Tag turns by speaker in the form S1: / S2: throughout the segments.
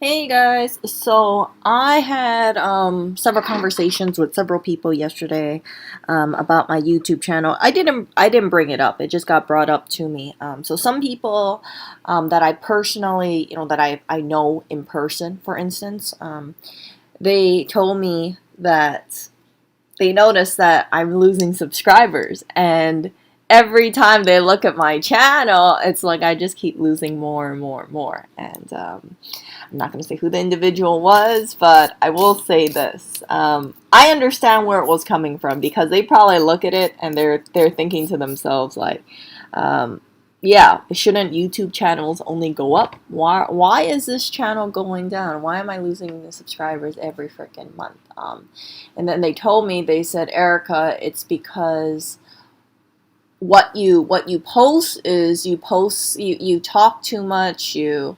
S1: Hey guys, so I had several conversations with several people yesterday about my YouTube channel. I didn't bring it up. It just got brought up to me. So some people that I personally, that I know in person, for instance, they told me that they notice that I'm losing subscribers, and every time they look at my channel, it's like I just keep losing more and more and more. And I'm not going to say who the individual was, but I will say this: I understand where it was coming from, because they probably look at it and they're thinking to themselves like, um, yeah, shouldn't YouTube channels only go up? Why is this channel going down? Why am I losing the subscribers every freaking month? And then they told me, they said, Erica, it's because what you post is you talk too much, you're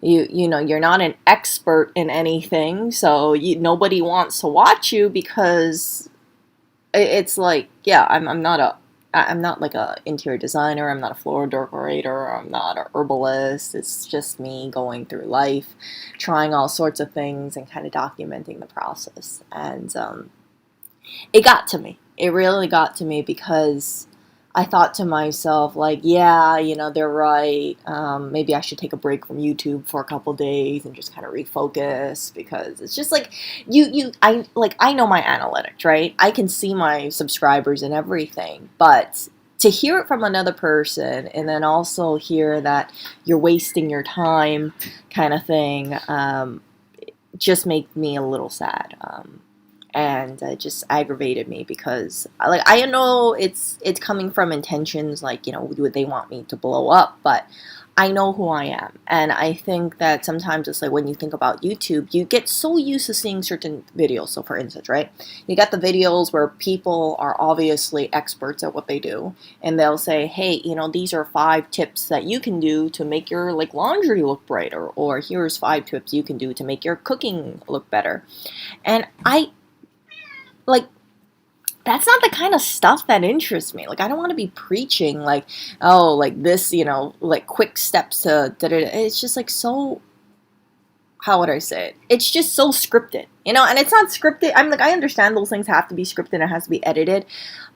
S1: not an expert in anything, so nobody wants to watch you, because it's like, yeah, I'm not like a interior designer, I'm not a floral decorator, I'm not a herbalist. It's just me going through life, trying all sorts of things and kind of documenting the process. And it got to me. It really got to me, because I thought to myself, like, yeah, they're right. Maybe I should take a break from YouTube for a couple days and just kind of refocus, because it's just like I know my analytics, right? I can see my subscribers and everything, but to hear it from another person and then also hear that you're wasting your time, kind of thing, just made me a little sad. And it just aggravated me, because like I know it's coming from intentions, like, would they want me to blow up, but I know who I am. And I think that sometimes it's like, when you think about YouTube, you get so used to seeing certain videos. So for instance, right, you got the videos where people are obviously experts at what they do, and they'll say, hey, these are 5 tips that you can do to make your like laundry look brighter, or here's 5 tips you can do to make your cooking look better. And I like, that's not the kind of stuff that interests me. Like, I don't want to be preaching like, oh, like this, like quick steps to da da. It's just like, so, how would I say it? It's just so scripted, and it's not scripted. I'm like, I understand those things have to be scripted, it has to be edited,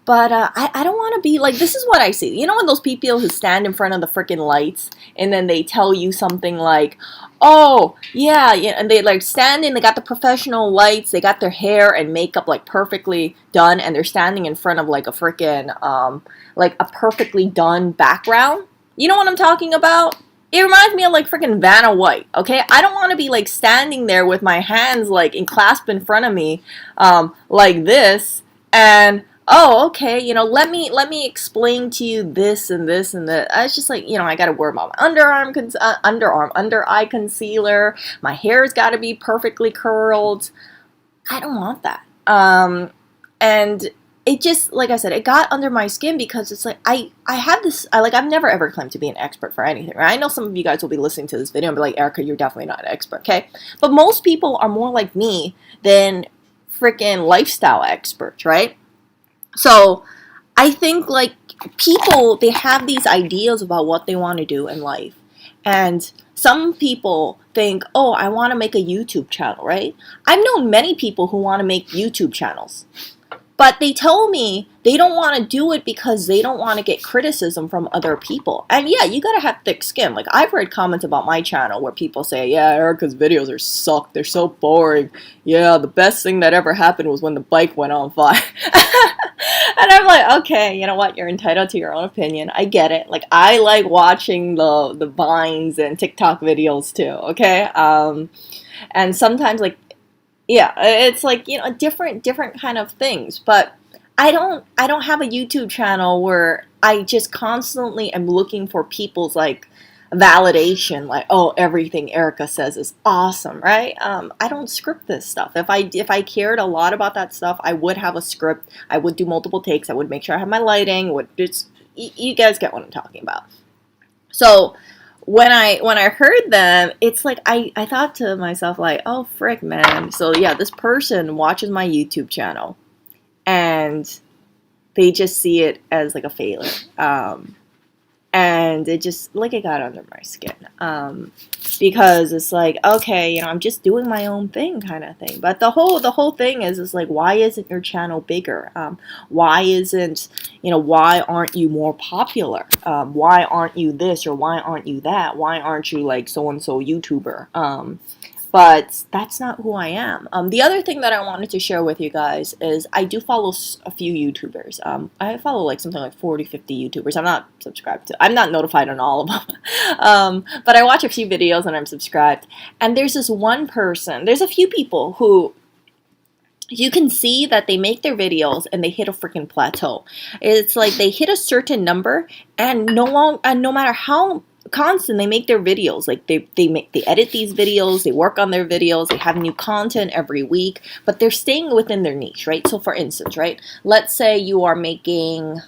S1: but I don't want to be like, this is what I see. When those people who stand in front of the freaking lights and then they tell you something like, oh, yeah, yeah, and they like standing, they got the professional lights, they got their hair and makeup like perfectly done, and they're standing in front of like a freaking, like a perfectly done background. You know what I'm talking about? It reminds me of like freaking Vanna White, okay? I don't want to be like standing there with my hands like clasped in front of me, like this, and oh, okay, let me explain to you this and this and that. I was just like, I got to worry about my under eye concealer. My hair's got to be perfectly curled. I don't want that. And it just, like I said, it got under my skin, because it's like, I have this, I've never ever claimed to be an expert for anything, right? I know some of you guys will be listening to this video and be like, Erica, you're definitely not an expert, okay? But most people are more like me than freaking lifestyle experts, right? So I think like people, they have these ideas about what they want to do in life. And some people think, oh, I want to make a YouTube channel, right? I've known many people who want to make YouTube channels, but they told me they don't want to do it because they don't want to get criticism from other people. And yeah, you gotta have thick skin. Like, I've read comments about my channel where people say, yeah, Erica's videos are suck. They're so boring. Yeah, the best thing that ever happened was when the bike went on fire. And I'm like, okay, you know what? You're entitled to your own opinion. I get it. Like, I like watching the Vines and TikTok videos too, okay? And sometimes, like, yeah, it's like, different kind of things. But I don't have a YouTube channel where I just constantly am looking for people's like validation, like, oh, everything Erica says is awesome, right? I don't script this stuff. If I cared a lot about that stuff, I would have a script. I would do multiple takes. I would make sure I have my lighting. Would just, you guys get what I'm talking about. So when I heard them, it's like I thought to myself like, oh frick, man. So yeah, this person watches my YouTube channel and they just see it as like a failure. and it just like it got under my skin. Because it's like, okay, I'm just doing my own thing kind of thing. But the whole thing is like, why isn't your channel bigger? Why isn't, why aren't you more popular? Why aren't you this or why aren't you that? Why aren't you like so and so YouTuber? But that's not who I am. The other thing that I wanted to share with you guys is I do follow a few YouTubers. I follow like something like 40, 50 YouTubers. I'm not subscribed to, I'm not notified on all of them. But I watch a few videos and I'm subscribed. And there's this one person, there's a few people who you can see that they make their videos and they hit a freaking plateau. It's like they hit a certain number and no matter how constant they make their videos, like they edit these videos, they work on their videos, they have new content every week, but they're staying within their niche, right? So for instance, right, let's say you are making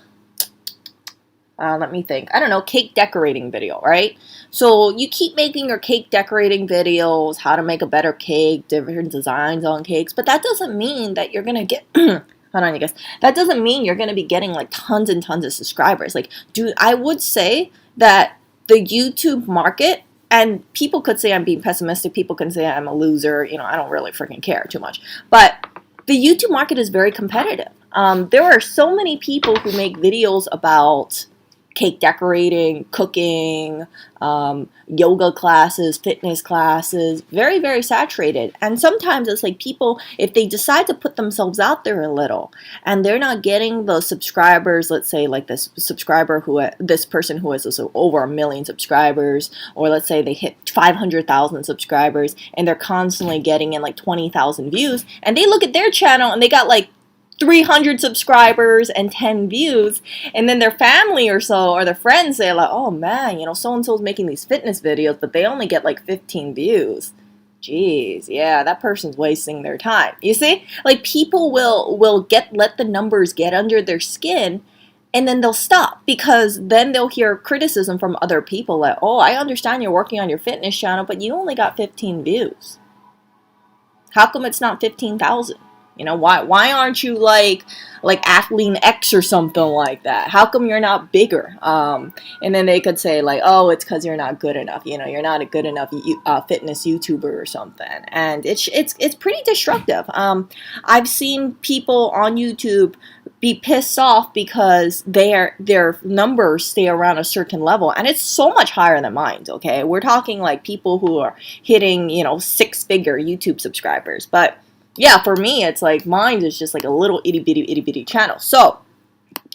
S1: let me think. I don't know, cake decorating video, right? So you keep making your cake decorating videos, how to make a better cake, different designs on cakes, but that doesn't mean that you're gonna get hold on, you guys. That doesn't mean you're gonna be getting like tons and tons of subscribers. Like, I would say that the YouTube market, and people could say I'm being pessimistic, people can say I'm a loser, I don't really freaking care too much. But the YouTube market is very competitive. There are so many people who make videos about cake decorating, cooking, yoga classes, fitness classes, very, very saturated. And sometimes it's like people, if they decide to put themselves out there a little and they're not getting the subscribers, let's say like this person who has over 1 million subscribers, or let's say they hit 500,000 subscribers and they're constantly getting in like 20,000 views, and they look at their channel and they got like 300 subscribers and 10 views, and then their family or so or their friends say like, oh man, so and so's making these fitness videos but they only get like 15 views. Jeez, yeah, that person's wasting their time. You see, like people will let the numbers get under their skin, and then they'll stop because then they'll hear criticism from other people like, oh, I understand you're working on your fitness channel but you only got 15 views. How come it's not 15,000? Why aren't you like Athlete X or something like that? How come you're not bigger? And then they could say like, oh, it's because you're not good enough. You're not a good enough fitness YouTuber or something. And it's pretty destructive. I've seen people on YouTube be pissed off because their numbers stay around a certain level, and it's so much higher than mine. Okay, we're talking like people who are hitting 6-figure YouTube subscribers, but yeah, for me, it's like mine is just like a little itty bitty channel. So,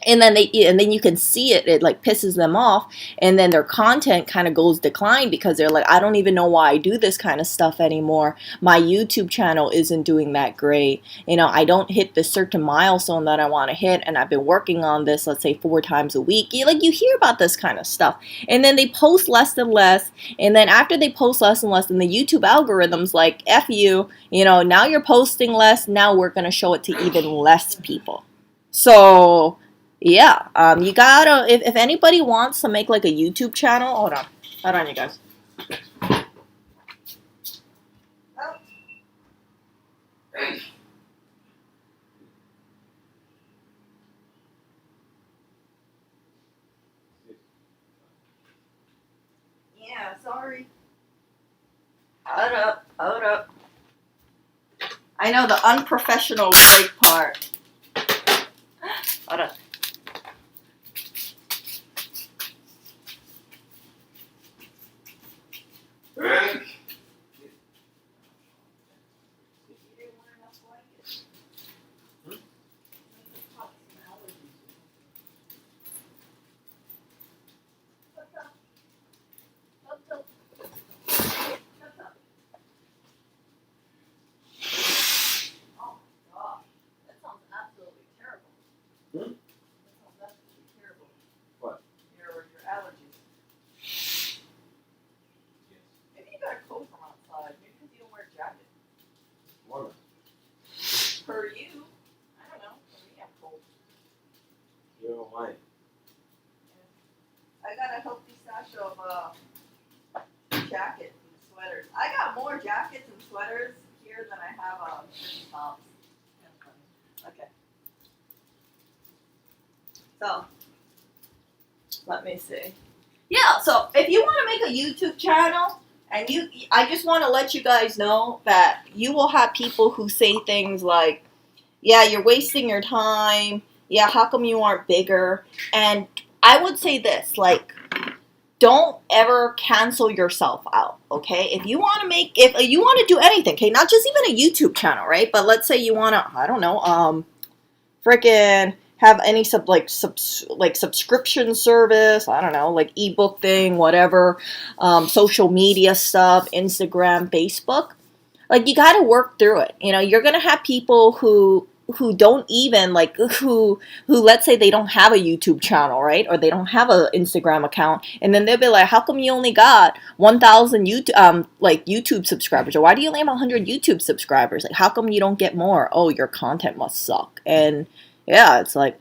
S1: and then you can see it like pisses them off, and then their content kind of goes decline because they're like, I don't even know why I do this kind of stuff anymore. My YouTube channel isn't doing that great. I don't hit the certain milestone that I want to hit, and I've been working on this, let's say 4 times a week. You hear about this kind of stuff, and then they post less and less, and then after they post less and less, then the YouTube algorithm's like, F you, now you're posting less, now we're going to show it to even less people. So yeah, you gotta, if anybody wants to make like a YouTube channel, hold on, you guys. Yeah, sorry. Hold up. I know the unprofessional break part. Hold up. For you, I don't know. For me, I'm cold. You don't mind. I got a healthy stash of jackets and sweaters. I got more jackets and sweaters here than I have tops. Okay. So, let me see. Yeah, so if you want to make a YouTube channel, and I just want to let you guys know that you will have people who say things like, yeah, you're wasting your time. Yeah, how come you aren't bigger? And I would say this, like, don't ever cancel yourself out, okay? If you want to do anything, okay, not just even a YouTube channel, right? But let's say you want to, I don't know, freaking have any subscription service, I don't know, like ebook thing, whatever, social media stuff, Instagram, Facebook. Like, you got to work through it. You know, you're gonna have people who don't even like who let's say they don't have a YouTube channel, right? Or they don't have an Instagram account, and then they'll be like, how come you only got 1,000 YouTube subscribers, or why do you only have 100 YouTube subscribers? Like, how come you don't get more? Oh, your content must suck. And yeah, it's like,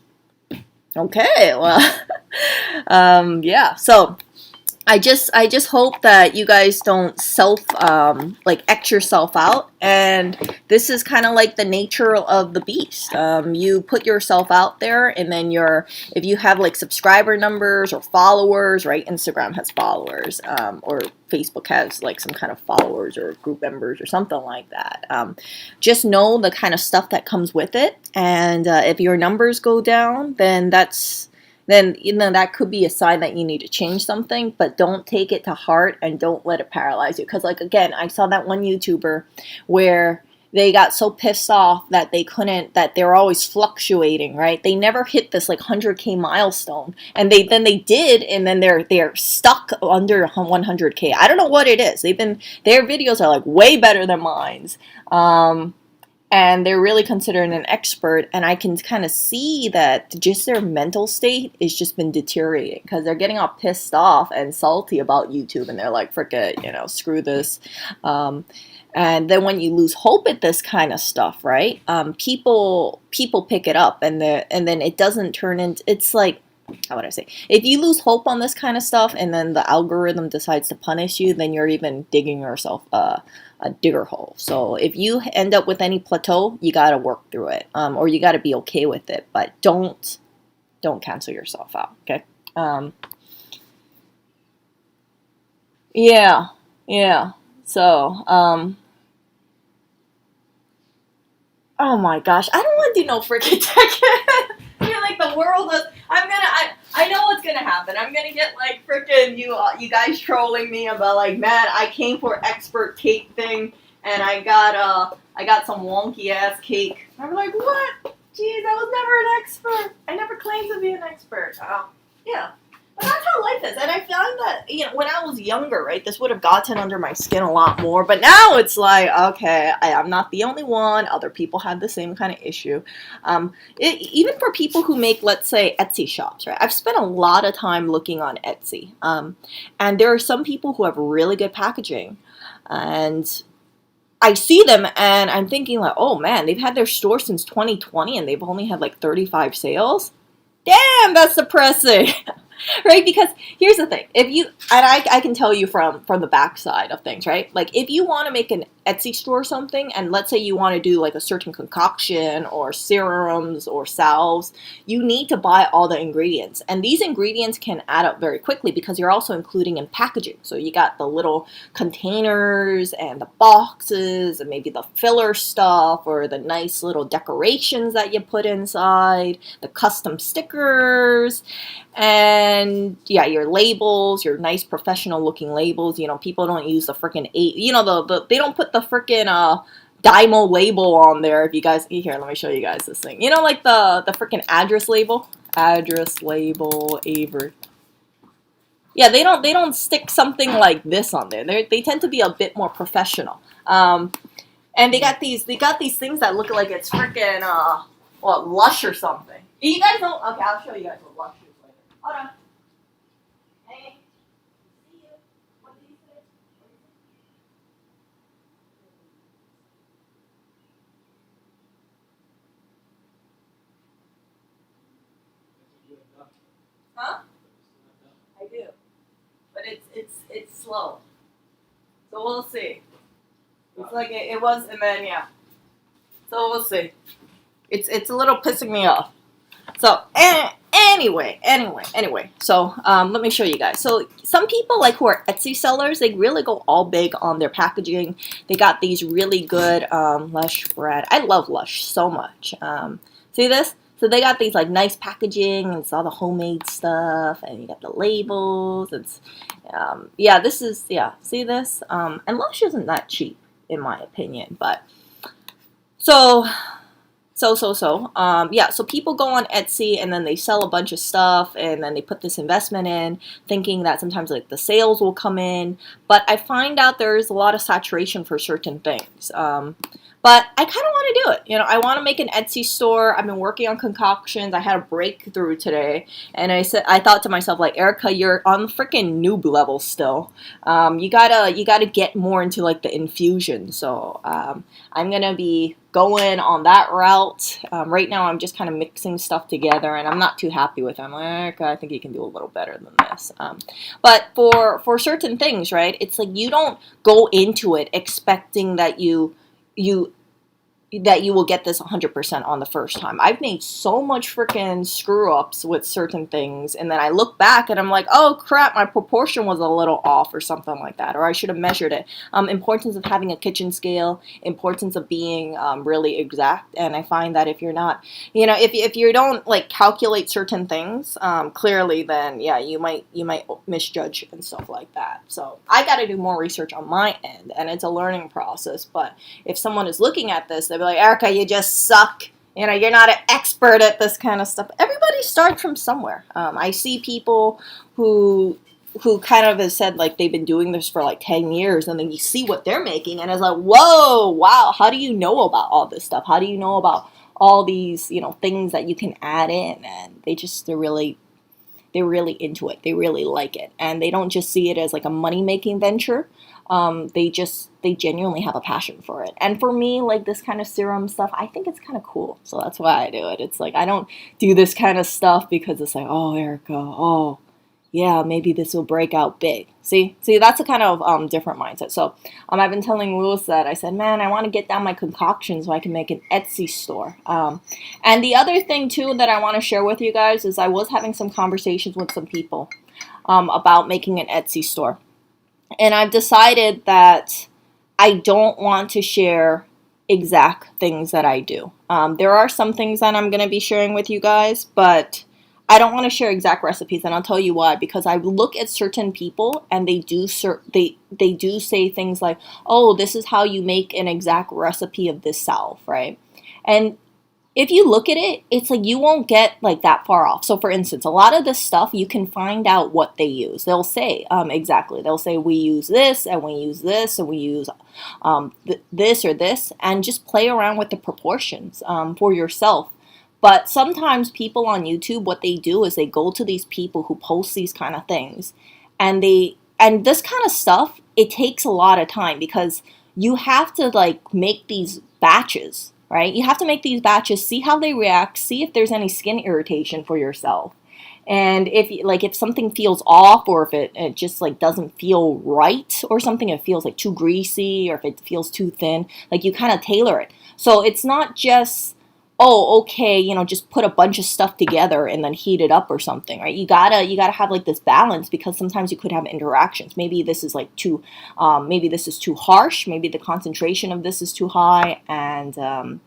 S1: okay, well, yeah. So I just hope that you guys don't like X yourself out. And this is kind of like the nature of the beast. You put yourself out there, and then if you have like subscriber numbers or followers, right? Instagram has followers, or Facebook has like some kind of followers or group members or something like that. Just know the kind of stuff that comes with it. And if your numbers go down, then that could be a sign that you need to change something. But don't take it to heart, and don't let it paralyze you. Because, like, again, I saw that one YouTuber where they got so pissed off that they're always fluctuating, right? They never hit this like 100K milestone, and they did, and then they're stuck under 100K. I don't know what it is. Their videos are like way better than mine's. And they're really considered an expert, and I can kind of see that just their mental state has just been deteriorating, because they're getting all pissed off and salty about YouTube, and they're like, frick it, screw this. And then when you lose hope at this kind of stuff, right, people pick it up, and then it doesn't turn into, it's like, how would I say? If you lose hope on this kind of stuff, and then the algorithm decides to punish you, then you're even digging yourself a digger hole. So if you end up with any plateau, you got to work through it, or you got to be okay with it. But don't cancel yourself out. Okay. Yeah. Yeah. So oh my gosh, I don't want to do no freaking tech. I feel like the world is. I know what's gonna happen. I'm gonna get like freaking you guys trolling me about like, man, I came for expert cake thing, and I got some wonky ass cake. I'm like, what? Jeez, I was never an expert. I never claimed to be an expert. Yeah. But that's how life is. And I found that, when I was younger, right, this would have gotten under my skin a lot more. But now it's like, okay, I'm not the only one. Other people have the same kind of issue. Even for people who make, let's say, Etsy shops, right? I've spent a lot of time looking on Etsy. And there are some people who have really good packaging. And I see them, and I'm thinking like, oh man, they've had their store since 2020, and they've only had like 35 sales. Damn, that's depressing. Right? Because here's the thing. I can tell you from the backside of things, right? Like, if you want to make an Etsy store or something, and let's say you want to do like a certain concoction or serums or salves, you need to buy all the ingredients. And these ingredients can add up very quickly, because you're also including in packaging. So you got the little containers and the boxes and maybe the filler stuff, or the nice little decorations that you put inside, the custom stickers, and yeah, your labels, your nice professional looking labels. People don't use the freaking they don't put the freaking Dymo label on there. If you guys here, let me show you guys this thing. Like the freaking address label, Avery. Yeah, they don't stick something like this on there. They tend to be a bit more professional. And they got these things that look like it's freaking Lush or something. You guys don't. Okay, I'll show you guys what Lush is later. Hold on. Hey. See you. What did you say? Huh? I do. But it's slow. So we'll see. It's like it was, and then yeah. So we'll see. It's a little pissing me off. So anyway. So let me show you guys. So some people like who are Etsy sellers, they really go all big on their packaging. They got these really good Lush bread. I love Lush so much. See this? So they got these like nice packaging, and it's all the homemade stuff, and you got the labels. It's yeah, this is See this? And Lush isn't that cheap in my opinion, but so yeah, so people go on Etsy and then they sell a bunch of stuff and then they put this investment in thinking that sometimes like the sales will come in, but I find out there's a lot of saturation for certain things. But I kind of want to do it. You know, I want to make an Etsy store. I've been working on concoctions. I had a breakthrough today, and I thought to myself, like, Erica, you're on the freaking noob level still. You gotta get more into like the infusion. So I'm gonna be going on that route. Right now, I'm just kind of mixing stuff together, and I'm not too happy with it. I'm like, Erica, I think you can do a little better than this. But for certain things, right? It's like you don't go into it expecting that you will get this 100% on the first time. I've made so much freaking screw ups with certain things, and then I look back and I'm like, oh crap, my proportion was a little off or something like that, or I should have measured it. Importance of having a kitchen scale, importance of being really exact, and I find that if you're not, if you don't like calculate certain things clearly, then yeah, you might misjudge and stuff like that. So I got to do more research on my end, and it's a learning process. But if someone is looking at this, they'll be like, Erica, you just suck. You're not an expert at this kind of stuff. Everybody starts from somewhere. I see people who kind of has said like they've been doing this for like 10 years, and then you see what they're making and it's like, whoa, wow, how do you know about all this stuff? How do you know about all these, things that you can add in? And they're really into it. They really like it. And they don't just see it as like a money-making venture. They genuinely have a passion for it. And for me, like this kind of serum stuff, I think it's kind of cool. So that's why I do it. It's like, I don't do this kind of stuff because it's like, oh, Erica, oh, yeah, maybe this will break out big. See, that's a kind of different mindset. So I've been telling Louis that I said, man, I want to get down my concoctions so I can make an Etsy store. And the other thing too that I want to share with you guys is I was having some conversations with some people about making an Etsy store. And I've decided that I don't want to share exact things that I do. There are some things that I'm going to be sharing with you guys, but I don't want to share exact recipes, and I'll tell you why. Because I look at certain people, and they do say things like, "Oh, this is how you make an exact recipe of this salve," right? And if you look at it, it's like you won't get like that far off. So for instance, a lot of this stuff, you can find out what they use. They'll say exactly. They'll say we use this and we use this and we use this or this, and just play around with the proportions for yourself. But sometimes people on YouTube, what they do is they go to these people who post these kind of things, and this kind of stuff, it takes a lot of time because you have to like make these batches. Right? You have to make these batches, see how they react, see if there's any skin irritation for yourself. And if something feels off, or if it just like doesn't feel right or something, it feels like too greasy, or if it feels too thin, like you kind of tailor it. So it's not just, oh, okay, just put a bunch of stuff together and then heat it up or something, right? You gotta have like this balance, because sometimes you could have interactions. Maybe this is like maybe this is too harsh. Maybe the concentration of this is too high. And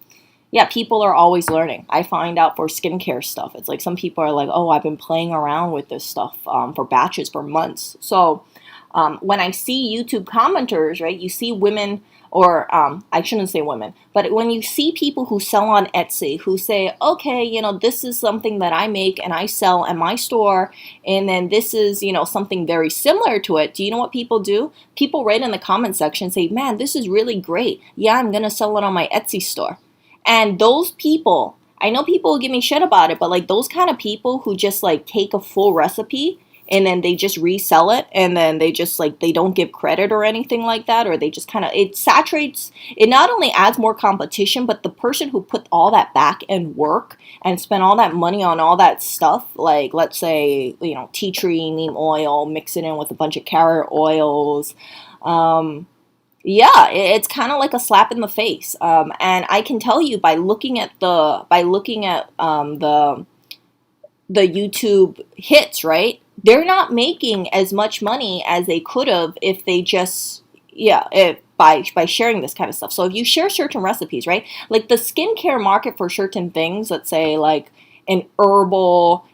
S1: yeah, people are always learning. I find out for skincare stuff, it's like some people are like, oh, I've been playing around with this stuff for batches for months. So when I see YouTube commenters, right, you see women, or I shouldn't say women, but when you see people who sell on Etsy who say, okay, this is something that I make and I sell at my store, and then this is, something very similar to it. Do you know what people do? People write in the comment section, say, man, this is really great. Yeah, I'm going to sell it on my Etsy store. And those people, I know people will give me shit about it, but like those kind of people who just like take a full recipe and then they just resell it, and then they just like, they don't give credit or anything like that, or they just kind of, it saturates, it not only adds more competition, but the person who put all that back end work and spent all that money on all that stuff, like let's say, tea tree, neem oil, mix it in with a bunch of carrot oils, yeah, it's kind of like a slap in the face. And I can tell you by looking at the the YouTube hits, right? They're not making as much money as they could have if they just, yeah, by sharing this kind of stuff. So if you share certain recipes, right? Like the skincare market for certain things, let's say like an herbal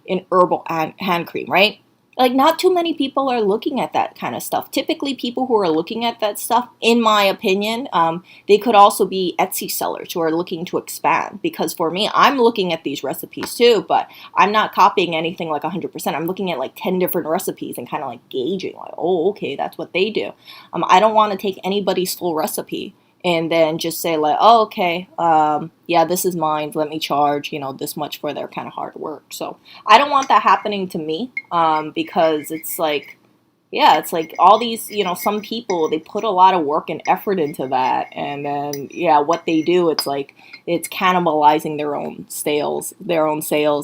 S1: hand cream, right? Like not too many people are looking at that kind of stuff. Typically, people who are looking at that stuff, in my opinion, they could also be Etsy sellers who are looking to expand. Because for me, I'm looking at these recipes too, but I'm not copying anything like 100%. I'm looking at like 10 different recipes and kind of like gauging, like, oh, okay, that's what they do. I don't want to take anybody's full recipe and then just say like, oh, okay, yeah, this is mine. Let me charge, this much for their kind of hard work. So I don't want that happening to me, because it's like, yeah, it's like all these, some people, they put a lot of work and effort into that. And then, yeah, what they do, it's like, it's cannibalizing their own sales.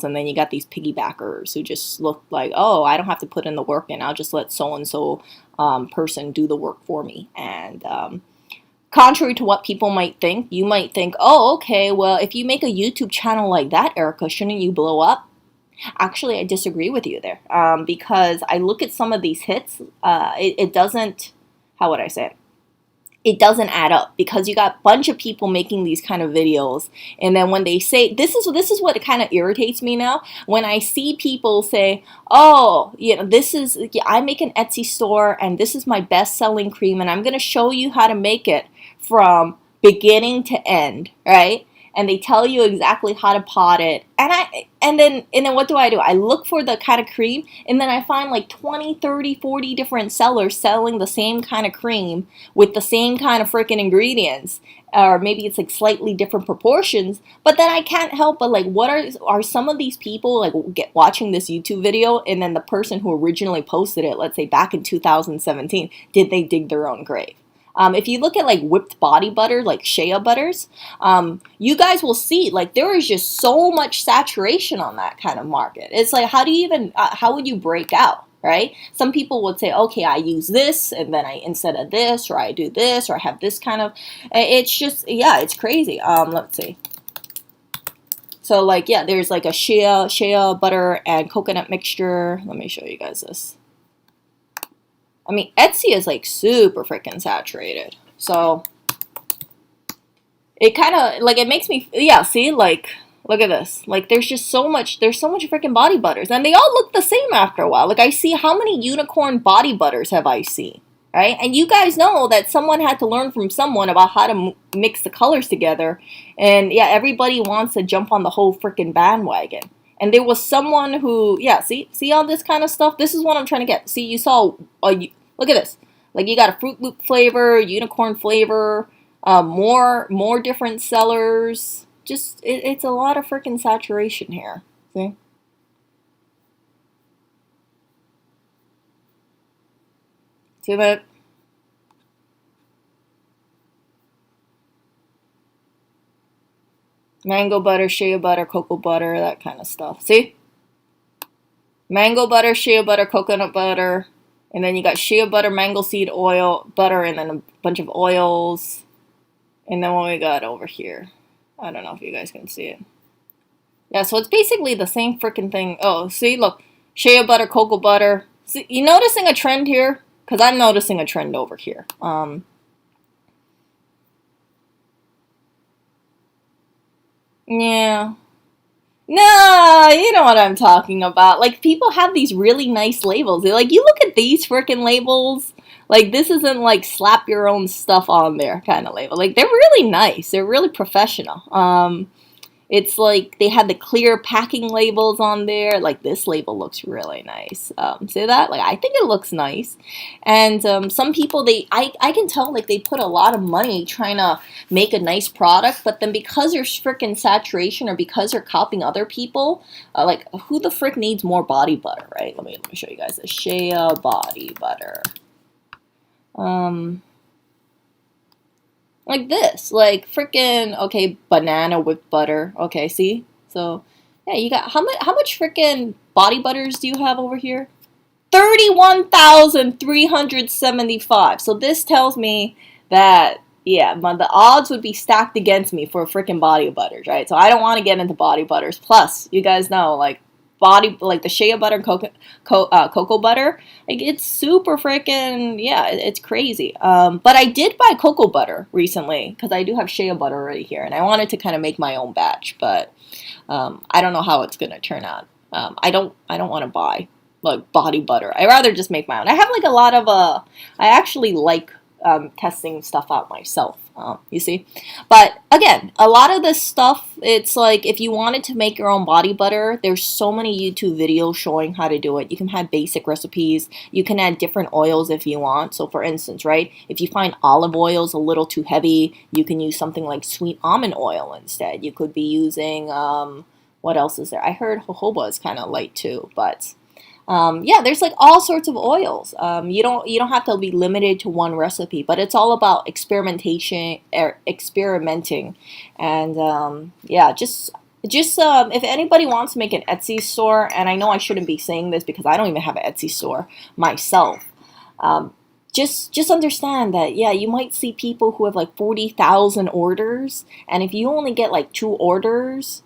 S1: And then you got these piggybackers who just look like, oh, I don't have to put in the work and I'll just let so-and-so person do the work for me. And, contrary to what people might think, you might think, oh, okay, well, if you make a YouTube channel like that, Erica, shouldn't you blow up? Actually, I disagree with you there, because I look at some of these hits. It doesn't, how would I say it? It doesn't add up because you got a bunch of people making these kind of videos, and then when they say this is what kind of irritates me now, when I see people say, oh, this is, I make an Etsy store and this is my best selling cream and I'm going to show you how to make it from beginning to end, right? And they tell you exactly how to pot it. And then what do? I look for the kind of cream, and then I find like 20, 30, 40 different sellers selling the same kind of cream with the same kind of freaking ingredients. Or maybe it's like slightly different proportions, but then I can't help but like, what are some of these people like watching this YouTube video, and then the person who originally posted it, let's say back in 2017, did they dig their own grave? If you look at like whipped body butter, like Shea butters, you guys will see like there is just so much saturation on that kind of market. It's like, how do you even, how would you break out, right? Some people would say, okay, I use this, and then instead of this, or I do this, or I have this kind of, it's just, yeah, it's crazy. Let's see. So like, yeah, there's like a Shea butter and coconut mixture. Let me show you guys this. I mean, Etsy is like super freaking saturated. So it kind of like, it makes me, yeah, see, like, look at this. Like, there's so much freaking body butters, and they all look the same after a while. Like, I see, how many unicorn body butters have I seen, right? And you guys know that someone had to learn from someone about how to mix the colors together. And yeah, everybody wants to jump on the whole freaking bandwagon. And there was someone who, yeah, see all this kind of stuff? This is what I'm trying to get. See, you saw, look at this. Like, you got a Fruit Loop flavor, unicorn flavor, more different sellers. Just, it's a lot of freaking saturation here. See? See that? Mango butter, shea butter, cocoa butter, that kind of stuff. See? Mango butter, shea butter, coconut butter. And then you got shea butter, mango seed oil, butter, and then a bunch of oils. And then what we got over here. I don't know if you guys can see it. Yeah, so it's basically the same freaking thing. Oh, see, look. Shea butter, cocoa butter. See, you noticing a trend here? Because I'm noticing a trend over here. Yeah. No, you know what I'm talking about. Like, people have these really nice labels. They're like, you look at these freaking labels. Like, this isn't like slap your own stuff on there kind of label. Like, they're really nice. They're really professional. It's like they had the clear packing labels on there. Like, this label looks really nice. See that? Like, I think it looks nice. And some people, I can tell, like, they put a lot of money trying to make a nice product. But then because there's freaking saturation, or because they're copying other people, like, who the frick needs more body butter, right? Let me show you guys the Shea body butter. Like this, like freaking, okay, banana with butter. Okay, see? So, yeah, you got, how much freaking body butters do you have over here? 31,375. So this tells me that, yeah, the odds would be stacked against me for freaking body butters, right? So I don't want to get into body butters. Plus, you guys know, like, like the shea butter and cocoa butter. Like it's super freaking, yeah, it's crazy. But I did buy cocoa butter recently because I do have shea butter already here, and I wanted to kind of make my own batch, but I don't know how it's gonna turn out. I don't want to buy like body butter. I rather just make my own. I have like a lot of I actually like testing stuff out myself. You see, but again, a lot of this stuff, it's like if you wanted to make your own body butter, there's so many YouTube videos showing how to do it. You can have basic recipes. You can add different oils if you want. So for instance, right, if you find olive oil is a little too heavy, you can use something like sweet almond oil instead. You could be using what else is there? I heard jojoba is kind of light too, but yeah, there's like all sorts of oils. You don't have to be limited to one recipe, but it's all about experimentation, experimenting, and yeah, just if anybody wants to make an Etsy store, and I know I shouldn't be saying this because I don't even have an Etsy store myself. Just understand that, yeah, you might see people who have like 40,000 orders, and if you only get like 2 orders,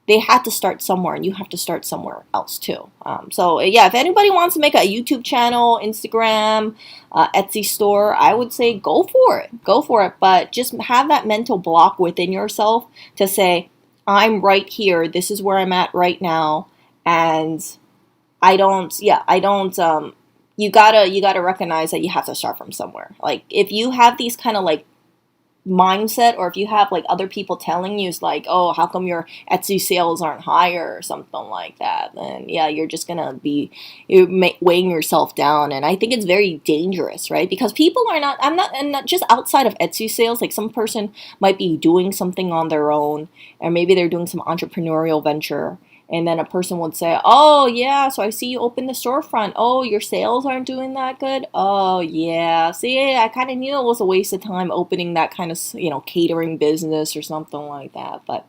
S1: they had to start somewhere, and you have to start somewhere else too. So yeah, if anybody wants to make a YouTube channel, Instagram, Etsy store, I would say go for it. Go for it. But just have that mental block within yourself to say, I'm right here. This is where I'm at right now. And I don't, you gotta recognize that you have to start from somewhere. Like if you have these kind of like mindset, or if you have like other people telling you, it's like, oh, how come your Etsy sales aren't higher or something like that, then yeah, you're just gonna be weighing yourself down. And I think it's very dangerous, right? Because people are not, and not just outside of Etsy sales, like some person might be doing something on their own, or maybe they're doing some entrepreneurial venture. And then a person would say, oh, yeah, so I see you open the storefront. Oh, your sales aren't doing that good? Oh, yeah. See, I kind of knew it was a waste of time opening that kind of, catering business or something like that. But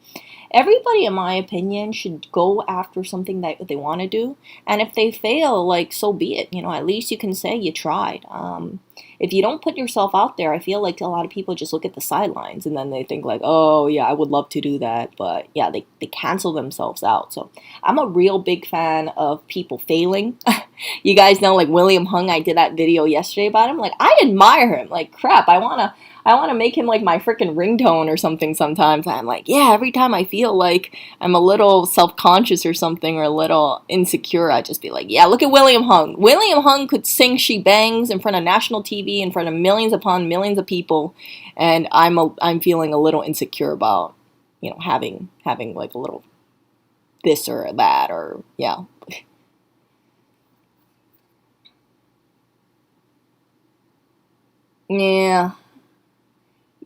S1: everybody, in my opinion, should go after something that they want to do. And if they fail, like, so be it. At least you can say you tried. If you don't put yourself out there, I feel like a lot of people just look at the sidelines and then they think like, oh yeah, I would love to do that. But yeah, they cancel themselves out. So I'm a real big fan of people failing. You guys know like William Hung, I did that video yesterday about him. Like I admire him. Like crap, I wanna make him like my freaking ringtone or something sometimes. I'm like, yeah, every time I feel like I'm a little self-conscious or something, or a little insecure, I just be like, yeah, look at William Hung. William Hung could sing She Bangs in front of national TV, in front of millions upon millions of people, and I'm feeling a little insecure about, having like a little this or that, or yeah. Yeah.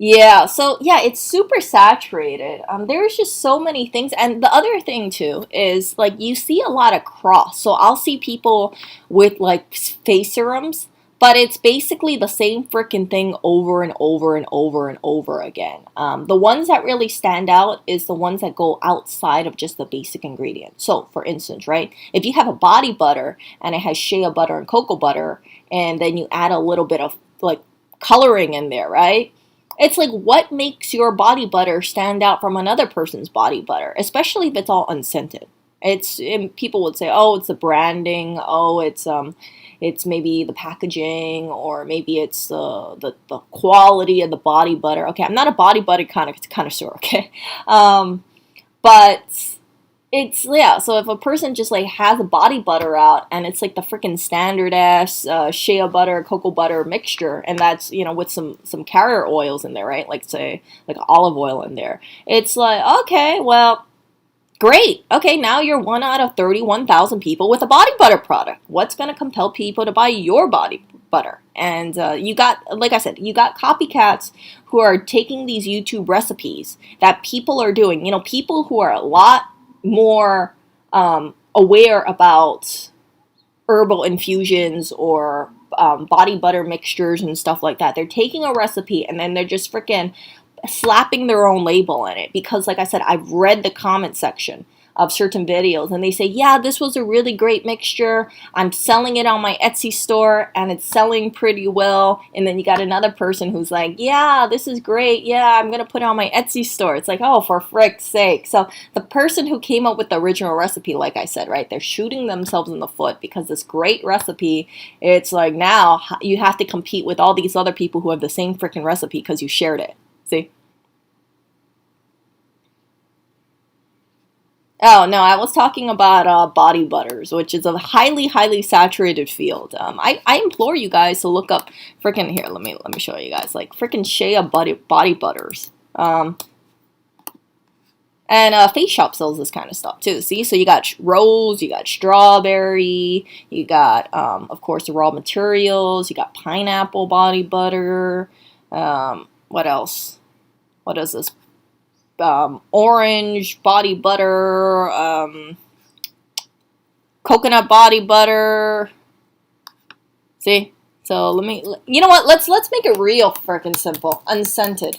S1: Yeah, so yeah, it's super saturated. There's just so many things, and the other thing too is like you see a lot of cross. So I'll see people with like face serums, but it's basically the same freaking thing over and over and over and over again. The ones that really stand out is the ones that go outside of just the basic ingredient. So for instance, right, if you have a body butter and it has shea butter and cocoa butter, and then you add a little bit of like coloring in there, right? It's like what makes your body butter stand out from another person's body butter, especially if it's all unscented. And people would say, "Oh, it's the branding. Oh, it's maybe the packaging, or maybe it's the quality of the body butter." Okay, I'm not a body butter kind of connoisseur. Okay, but it's, yeah, so if a person just like has a body butter out and it's like the freaking standard ass shea butter, cocoa butter mixture, and that's, with some carrier oils in there, right? Like say like olive oil in there. It's like, okay, well, great. Okay, now you're one out of 31,000 people with a body butter product. What's going to compel people to buy your body butter? And you got, like I said, you got copycats who are taking these YouTube recipes that people are doing. People who are a lot more aware about herbal infusions or body butter mixtures and stuff like that. They're taking a recipe and then they're just freaking slapping their own label in it, because like I said, I've read the comment section of certain videos, and they say, yeah, this was a really great mixture. I'm selling it on my Etsy store and it's selling pretty well. And then you got another person who's like, yeah, this is great. Yeah, I'm going to put it on my Etsy store. It's like, oh, for frick's sake. So the person who came up with the original recipe, like I said, right, they're shooting themselves in the foot because this great recipe, it's like now you have to compete with all these other people who have the same freaking recipe because you shared it. See? Oh, no, I was talking about body butters, which is a highly, highly saturated field. I implore you guys to look up freaking here. Let me show you guys like freaking Shea body butters. And Face Shop sells this kind of stuff too. See, so you got rose, you got strawberry, you got of course the raw materials. You got pineapple body butter. What else? What is this? Orange body butter, coconut body butter. See? So you know what? Let's make it real freaking simple. Unscented.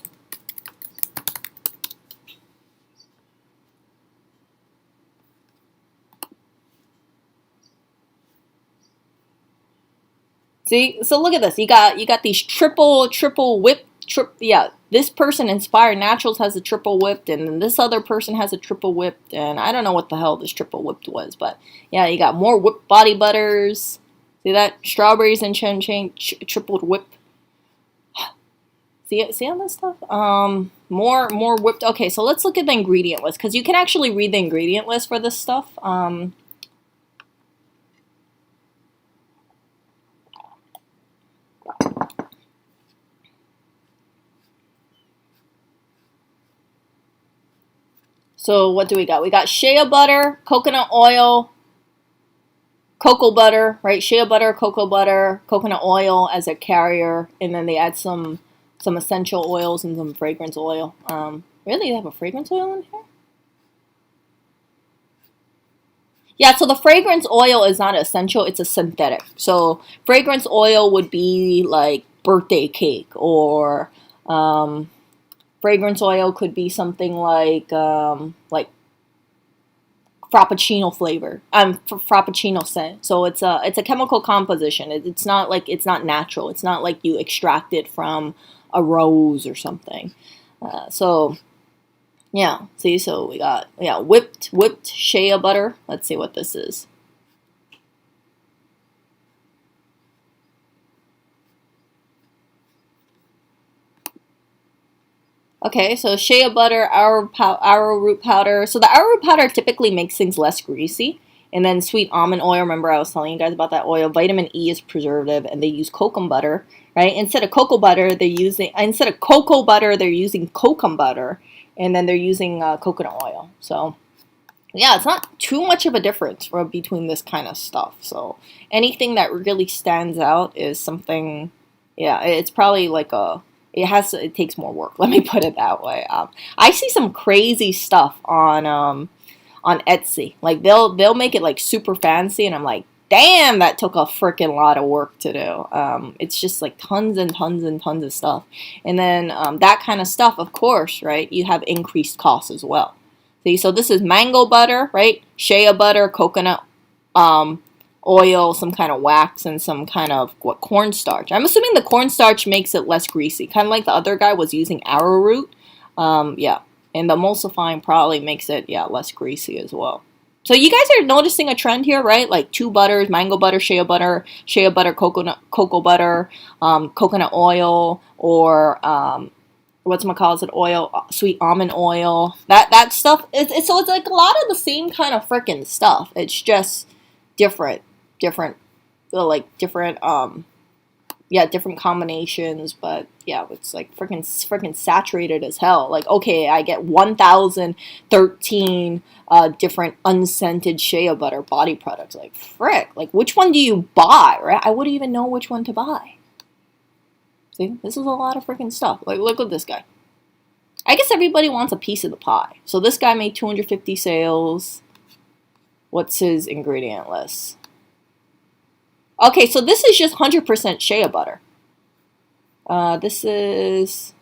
S1: See? So look at this. You got these triple whipped yeah, this person Inspired Naturals has a triple whipped, and then this other person has a triple whipped, and I don't know what the hell this triple whipped was, but yeah, you got more whipped body butters. See that? Strawberries and tripled whip. See all this stuff? More whipped. Okay, so let's look at the ingredient list, because you can actually read the ingredient list for this stuff. So what do we got? We got shea butter, coconut oil, cocoa butter, right? Shea butter, coconut oil as a carrier, and then they add some essential oils and some fragrance oil. Really, they have a fragrance oil in here? Yeah, so the fragrance oil is not essential, it's a synthetic. So fragrance oil would be like birthday cake, or fragrance oil could be something like frappuccino flavor. Frappuccino scent. So it's a chemical composition. It's not natural. It's not like you extract it from a rose or something. So yeah, see, so we got whipped shea butter. Let's see what this is. Okay, so shea butter, arrowroot powder. So the arrowroot powder typically makes things less greasy. And then sweet almond oil. Remember I was telling you guys about that oil. Vitamin E is preservative, and they use kokum butter, right? Instead of cocoa butter, they're using kokum butter, and then they're using coconut oil. So yeah, it's not too much of a difference between this kind of stuff. So anything that really stands out is something. Yeah, it's probably like it takes more work. Let me put it that way. I see some crazy stuff on Etsy. Like they'll make it like super fancy, and I'm like, damn, that took a freaking lot of work to do. It's just like tons and tons and tons of stuff. And then that kind of stuff, of course, right? You have increased costs as well. See, so this is mango butter, right? Shea butter, coconut oil, some kind of wax, and some kind of cornstarch. I'm assuming the cornstarch makes it less greasy, kind of like the other guy was using arrowroot. Yeah, and the emulsifying probably makes it less greasy as well. So you guys are noticing a trend here, right? Like two butters: mango butter, shea butter, cocoa butter, coconut oil, or oil, sweet almond oil. That stuff. So it's like a lot of the same kind of freaking stuff. It's just different, different combinations, but yeah, it's like freaking saturated as hell. Like, okay, I get 1,013 different unscented shea butter body products. Like, frick, like which one do you buy, right? I wouldn't even know which one to buy. See, this is a lot of freaking stuff. Like, look at this guy. I guess everybody wants a piece of the pie. So this guy made 250 sales. What's his ingredient list? Okay, so this is just 100% shea butter. This is...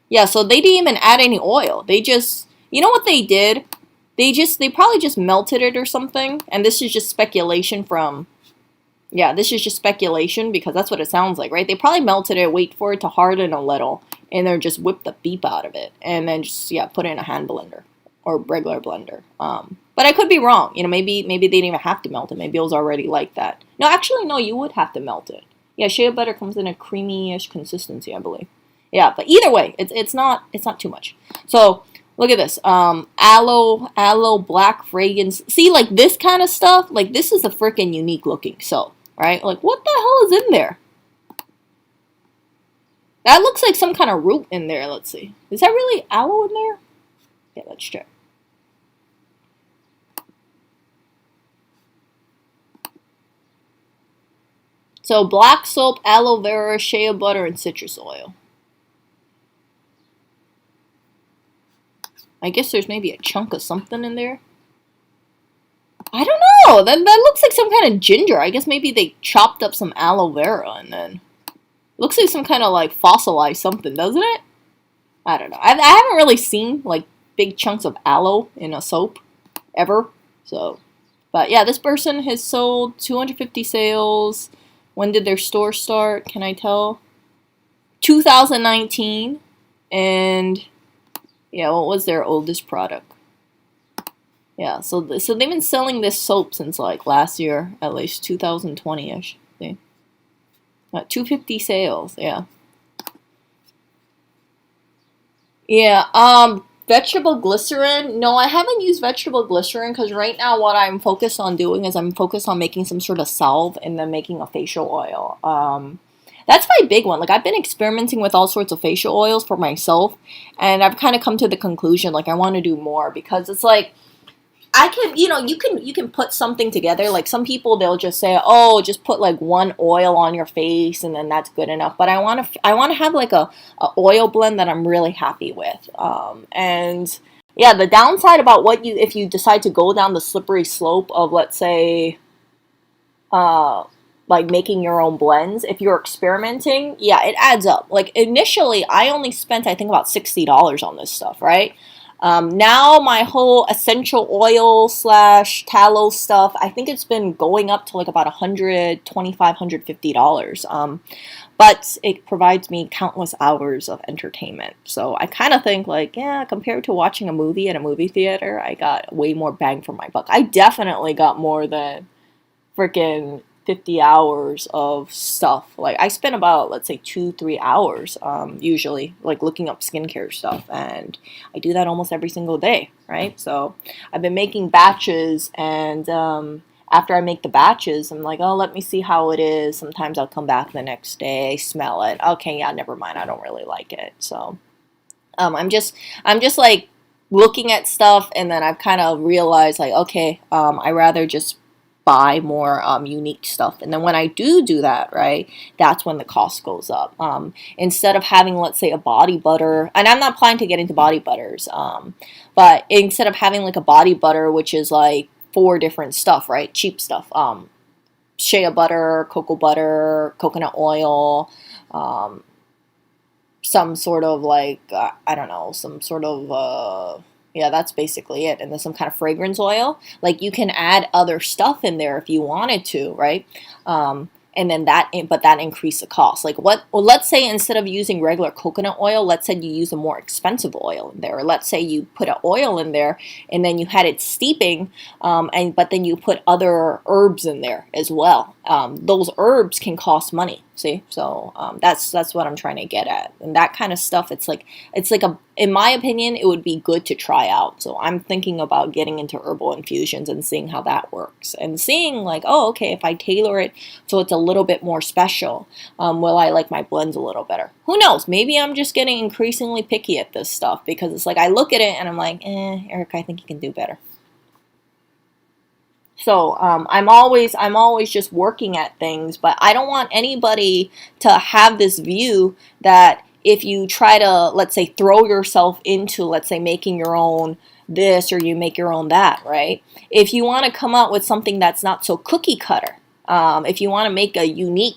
S1: Yeah, so they didn't even add any oil. They just... You know what they did? They probably just melted it or something. And this is just speculation from, yeah, this is just speculation because that's what it sounds like, right? They probably melted it, wait for it to harden a little, and then just whip the beep out of it. And then just, yeah, put it in a hand blender or regular blender. But I could be wrong. You know, maybe they didn't even have to melt it. Maybe it was already like that. No, actually, no, you would have to melt it. Yeah, shea butter comes in a creamy-ish consistency, I believe. Yeah, but either way, it's not too much. So look at this. Aloe black fragrance. See, like this kind of stuff, like this is a freaking unique looking soap, right? Like what the hell is in there? That looks like some kind of root in there. Let's see. Is that really aloe in there? Yeah, let's check. So black soap, aloe vera, shea butter, and citrus oil. I guess there's maybe a chunk of something in there. I don't know. That looks like some kind of ginger. I guess maybe they chopped up some aloe vera and then looks like some kind of like fossilized something, doesn't it? I don't know. I haven't really seen like big chunks of aloe in a soap ever. So, but yeah, this person has sold 250 sales. When did their store start? Can I tell? 2019. And yeah, what was their oldest product? Yeah, so they've been selling this soap since like last year, at least 2020-ish. See? 250 sales, yeah. Yeah, vegetable glycerin. No, I haven't used vegetable glycerin because right now what I'm focused on doing is I'm focused on making some sort of salve and then making a facial oil. That's my big one. Like I've been experimenting with all sorts of facial oils for myself, and I've kind of come to the conclusion like I want to do more because it's like I can, you can put something together. Like some people, they'll just say, "Oh, just put like one oil on your face, and then that's good enough." But I want to have like a oil blend that I'm really happy with. And yeah, the downside about if you decide to go down the slippery slope of, let's say, uh, like making your own blends, if you're experimenting, yeah, it adds up. Like initially, I only spent I think about $60 on this stuff, right? Now my whole essential oil slash tallow stuff, I think it's been going up to like about $125, $150. But it provides me countless hours of entertainment. So I kind of think like, yeah, compared to watching a movie at a movie theater, I got way more bang for my buck. I definitely got more than freaking 50 hours of stuff. Like I spend about, let's say, 2-3 hours usually like looking up skincare stuff, and I do that almost every single day, right? So I've been making batches, and after I make the batches, I'm like, oh, let me see how it is. Sometimes I'll come back the next day, smell it, okay, yeah, never mind, I don't really like it. So I'm just like looking at stuff, and then I've kind of realized like, okay, I rather just buy more unique stuff. And then when I do that, right, that's when the cost goes up. Instead of having, let's say, a body butter, and I'm not planning to get into body butters, but instead of having like a body butter, which is like 4 different stuff, right, cheap stuff, shea butter, cocoa butter, coconut oil, some sort of like, I don't know, some sort of, yeah, that's basically it. And then some kind of fragrance oil. Like you can add other stuff in there if you wanted to, right? And then but that increased the cost. Like well, let's say instead of using regular coconut oil, let's say you use a more expensive oil in there. Or let's say you put an oil in there and then you had it steeping, but then you put other herbs in there as well. Those herbs can cost money. See, so that's what I'm trying to get at, and that kind of stuff. It's like in my opinion, it would be good to try out. So I'm thinking about getting into herbal infusions and seeing how that works, and seeing like, oh, okay, if I tailor it so it's a little bit more special, will I like my blends a little better? Who knows? Maybe I'm just getting increasingly picky at this stuff because it's like I look at it and I'm like, Eric, I think you can do better. So I'm always just working at things, but I don't want anybody to have this view that if you try to, let's say, throw yourself into, let's say, making your own this or you make your own that, right? If you want to come out with something that's not so cookie cutter, if you want to make a unique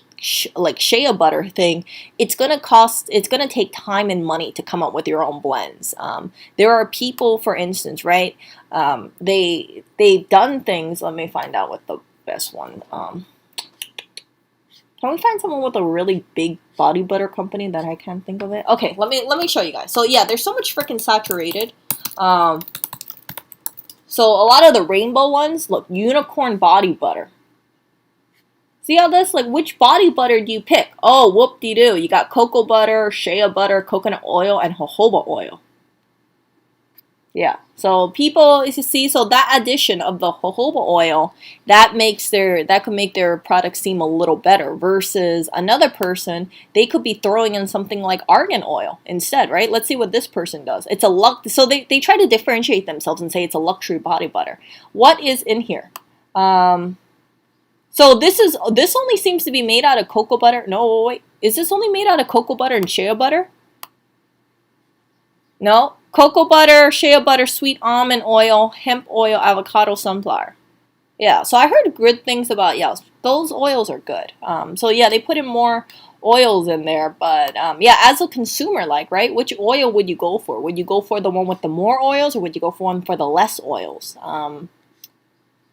S1: like shea butter thing, it's gonna take time and money to come up with your own blends. There are people, for instance, right? They've done things. Let me find out what the best one. Can we find someone with a really big body butter company that I can't think of it? Okay, let me show you guys. So yeah, there's so much freaking saturated. So a lot of the rainbow ones, look, unicorn body butter. See how this, like, which body butter do you pick? Oh, whoop-de-doo. You got cocoa butter, shea butter, coconut oil, and jojoba oil. Yeah. So people, you see, so that addition of the jojoba oil, that could make their product seem a little better versus another person, they could be throwing in something like argan oil instead, right? Let's see what this person does. It's a so they try to differentiate themselves and say it's a luxury body butter. What is in here? So this only seems to be made out of cocoa butter. No, wait. Is this only made out of cocoa butter and shea butter? No. Cocoa butter, shea butter, sweet almond oil, hemp oil, avocado, sunflower. Yeah, so I heard good things about, yeah, those oils are good. So yeah, they put in more oils in there, but yeah, as a consumer, like, right, which oil would you go for? Would you go for the one with the more oils, or would you go for one for the less oils?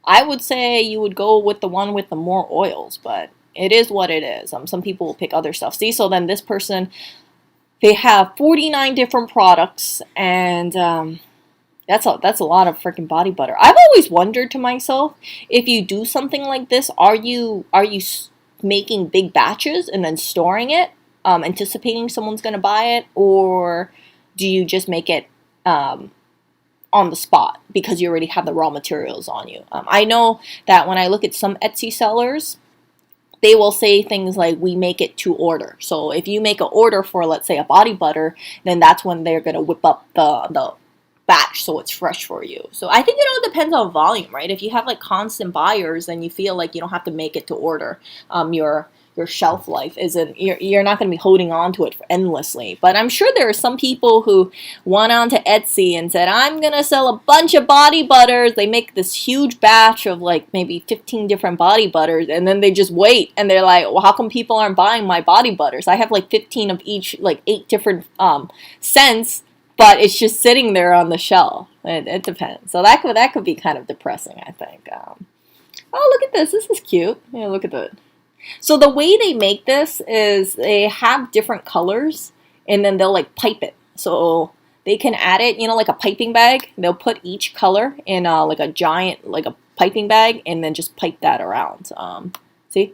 S1: I would say you would go with the one with the more oils, but it is what it is. Some people will pick other stuff. See, so then this person, they have 49 different products, and that's a lot of freaking body butter. I've always wondered to myself, if you do something like this, are you making big batches and then storing it, anticipating someone's going to buy it, or do you just make it on the spot because you already have the raw materials on you? I know that when I look at some Etsy sellers, they will say things like, we make it to order. So if you make an order for, let's say, a body butter, then that's when they're going to whip up the batch so it's fresh for you. So I think it all depends on volume, right? If you have like constant buyers, then you feel like you don't have to make it to order. Your shelf life isn't, you're not going to be holding on to it endlessly. But I'm sure there are some people who went onto Etsy and said, I'm going to sell a bunch of body butters. They make this huge batch of like maybe 15 different body butters, and then they just wait and they're like, well, how come people aren't buying my body butters? I have like 15 of each, like 8 different scents, but it's just sitting there on the shelf. It depends. So that could be kind of depressing, I think. Oh, look at this. This is cute. Yeah, look at that. So the way they make this is they have different colors, and then they'll like pipe it. So they can add it, like a piping bag. They'll put each color in like a giant, like a piping bag, and then just pipe that around. See?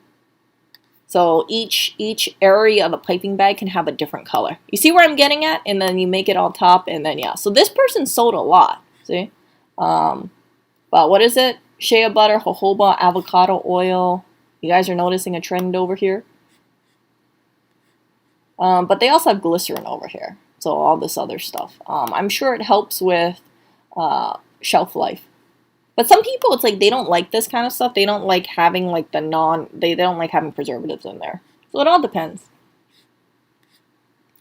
S1: So each area of the piping bag can have a different color. You see where I'm getting at? And then you make it on top, and then yeah. So this person sold a lot. See? But what is it? Shea butter, jojoba, avocado oil. You guys are noticing a trend over here? But they also have glycerin over here. So all this other stuff. I'm sure it helps with shelf life. But some people, it's like they don't like this kind of stuff. They don't like having like they don't like having preservatives in there. So it all depends.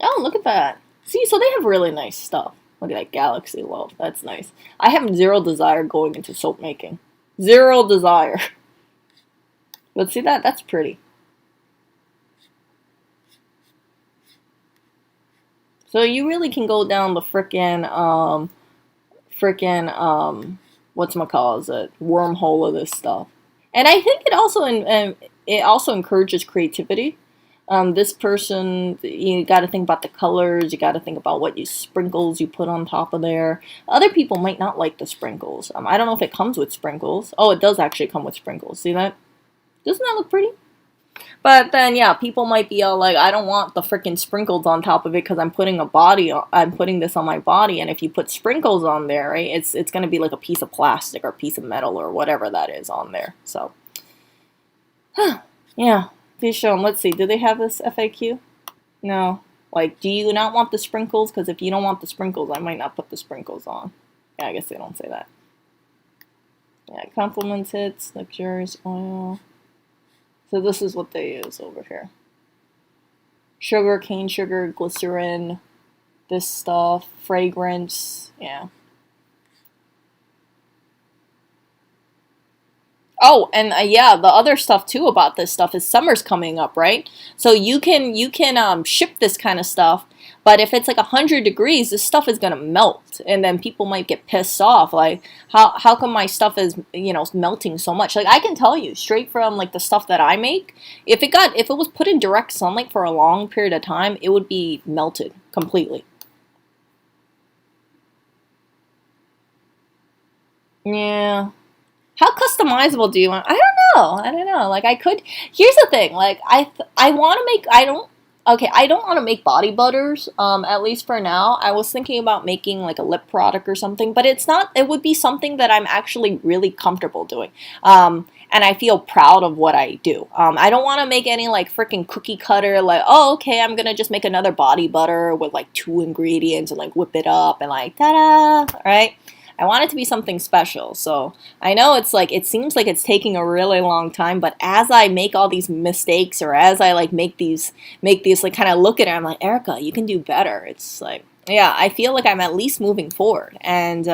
S1: Oh, look at that. See, so they have really nice stuff. Look at that Galaxy Love. That's nice. I have zero desire going into soap making. Zero desire. But see that? That's pretty. So you really can go down the frickin' whatchamacallit, wormhole of this stuff. And I think it also encourages creativity. This person, you got to think about the colors. You got to think about what sprinkles you put on top of there. Other people might not like the sprinkles. I don't know if it comes with sprinkles. Oh, it does actually come with sprinkles. See that? Doesn't that look pretty? But then, yeah, people might be all like, I don't want the freaking sprinkles on top of it because I'm putting this on my body, and if you put sprinkles on there, right, it's going to be like a piece of plastic or a piece of metal or whatever that is on there. So, yeah, please show them. Let's see, do they have this FAQ? No. Like, do you not want the sprinkles? Because if you don't want the sprinkles, I might not put the sprinkles on. Yeah, I guess they don't say that. Yeah, compliments hits, luxurious oil. So this is what they use over here. Sugar, cane sugar, glycerin, this stuff, fragrance, yeah. Oh, and yeah, the other stuff too about this stuff is summer's coming up, right? So you can ship this kind of stuff, but if it's like 100 degrees, this stuff is gonna melt, and then people might get pissed off. Like, how come my stuff is melting so much? Like I can tell you straight from like the stuff that I make, if it was put in direct sunlight for a long period of time, it would be melted completely. Yeah. How customizable do you want? I don't know. I don't know. Like I could. Here's the thing. Like I want to make. I don't. Okay, I don't want to make body butters. At least for now. I was thinking about making like a lip product or something, but it's not. It would be something that I'm actually really comfortable doing. And I feel proud of what I do. I don't want to make any like freaking cookie cutter. Like, oh, okay, I'm gonna just make another body butter with like two ingredients and like whip it up and like ta-da, right? I want it to be something special. So I know it's like it seems like it's taking a really long time, but as I make all these mistakes or as I like make these like kind of look at it, I'm like, Erica, you can do better. It's like yeah, I feel like I'm at least moving forward. And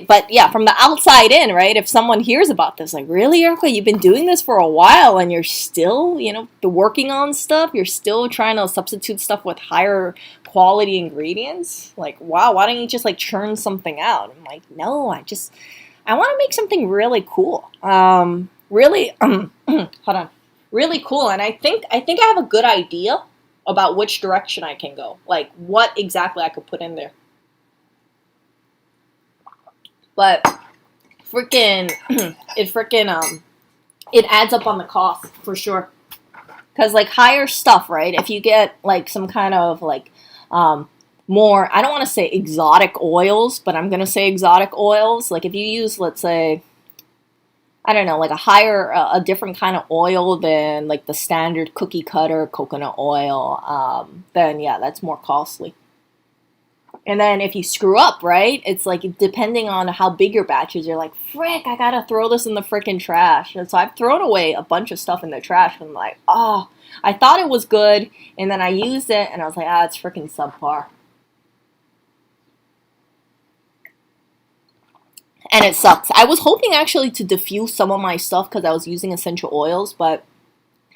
S1: but yeah, from the outside in, right? If someone hears about this, like, really, Erica, you've been doing this for a while and you're still, working on stuff, you're still trying to substitute stuff with higher quality ingredients. Like, wow, why don't you just like churn something out? I'm like, no, I want to make something really cool. Really, hold on, really cool. And I think I have a good idea about which direction I can go, like what exactly I could put in there. But freaking, it adds up on the cost for sure. Because like higher stuff, right? If you get like some kind of like more, I don't want to say exotic oils, but I'm gonna say exotic oils. Like if you use, let's say, I don't know, like a different kind of oil than like the standard cookie cutter coconut oil, then yeah, that's more costly. And then if you screw up, right, it's like depending on how big your batch is, you're like, frick, I gotta throw this in the frickin' trash. And so I've thrown away a bunch of stuff in the trash and I'm like, oh, I thought it was good, and then I used it and I was like, ah, it's frickin' subpar. And it sucks. I was hoping actually to diffuse some of my stuff because I was using essential oils, but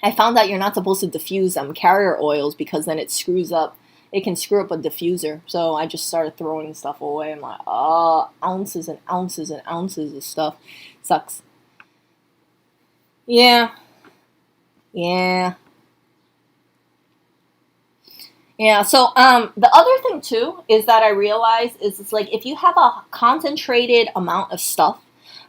S1: I found out you're not supposed to diffuse carrier oils because then it screws up. It can screw up a diffuser. So I just started throwing stuff away. I'm like, oh, ounces and ounces and ounces of stuff. Sucks. Yeah. Yeah. Yeah, so the other thing too is that I realized is it's like if you have a concentrated amount of stuff,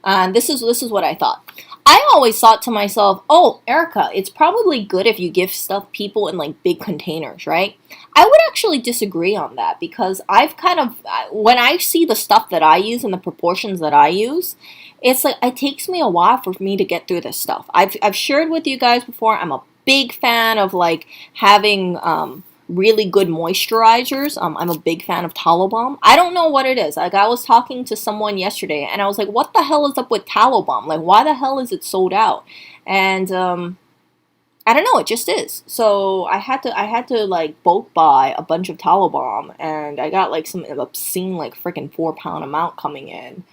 S1: and this is what I thought. I always thought to myself, "Oh, Erica, it's probably good if you give stuff people in like big containers, right?" I would actually disagree on that because I've kind of when I see the stuff that I use and the proportions that I use, it's like it takes me a while for me to get through this stuff. I've shared with you guys before. I'm a big fan of like having really good moisturizers. I'm a big fan of tallow balm. I don't know what it is. Like I was talking to someone yesterday, and I was like, "What the hell is up with tallow balm? Like, why the hell is it sold out?" And I don't know. It just is. So I had to like bulk buy a bunch of tallow balm, and I got like some obscene like freaking 4 pound amount coming in.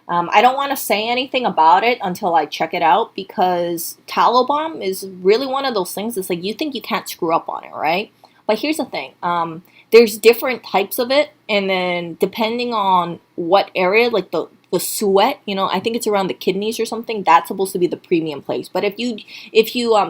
S1: I don't want to say anything about it until I check it out because tallow balm is really one of those things. It's like you think you can't screw up on it, right? But here's the thing. There's different types of it, and then depending on what area, like the sweat, I think it's around the kidneys or something. That's supposed to be the premium place. But if you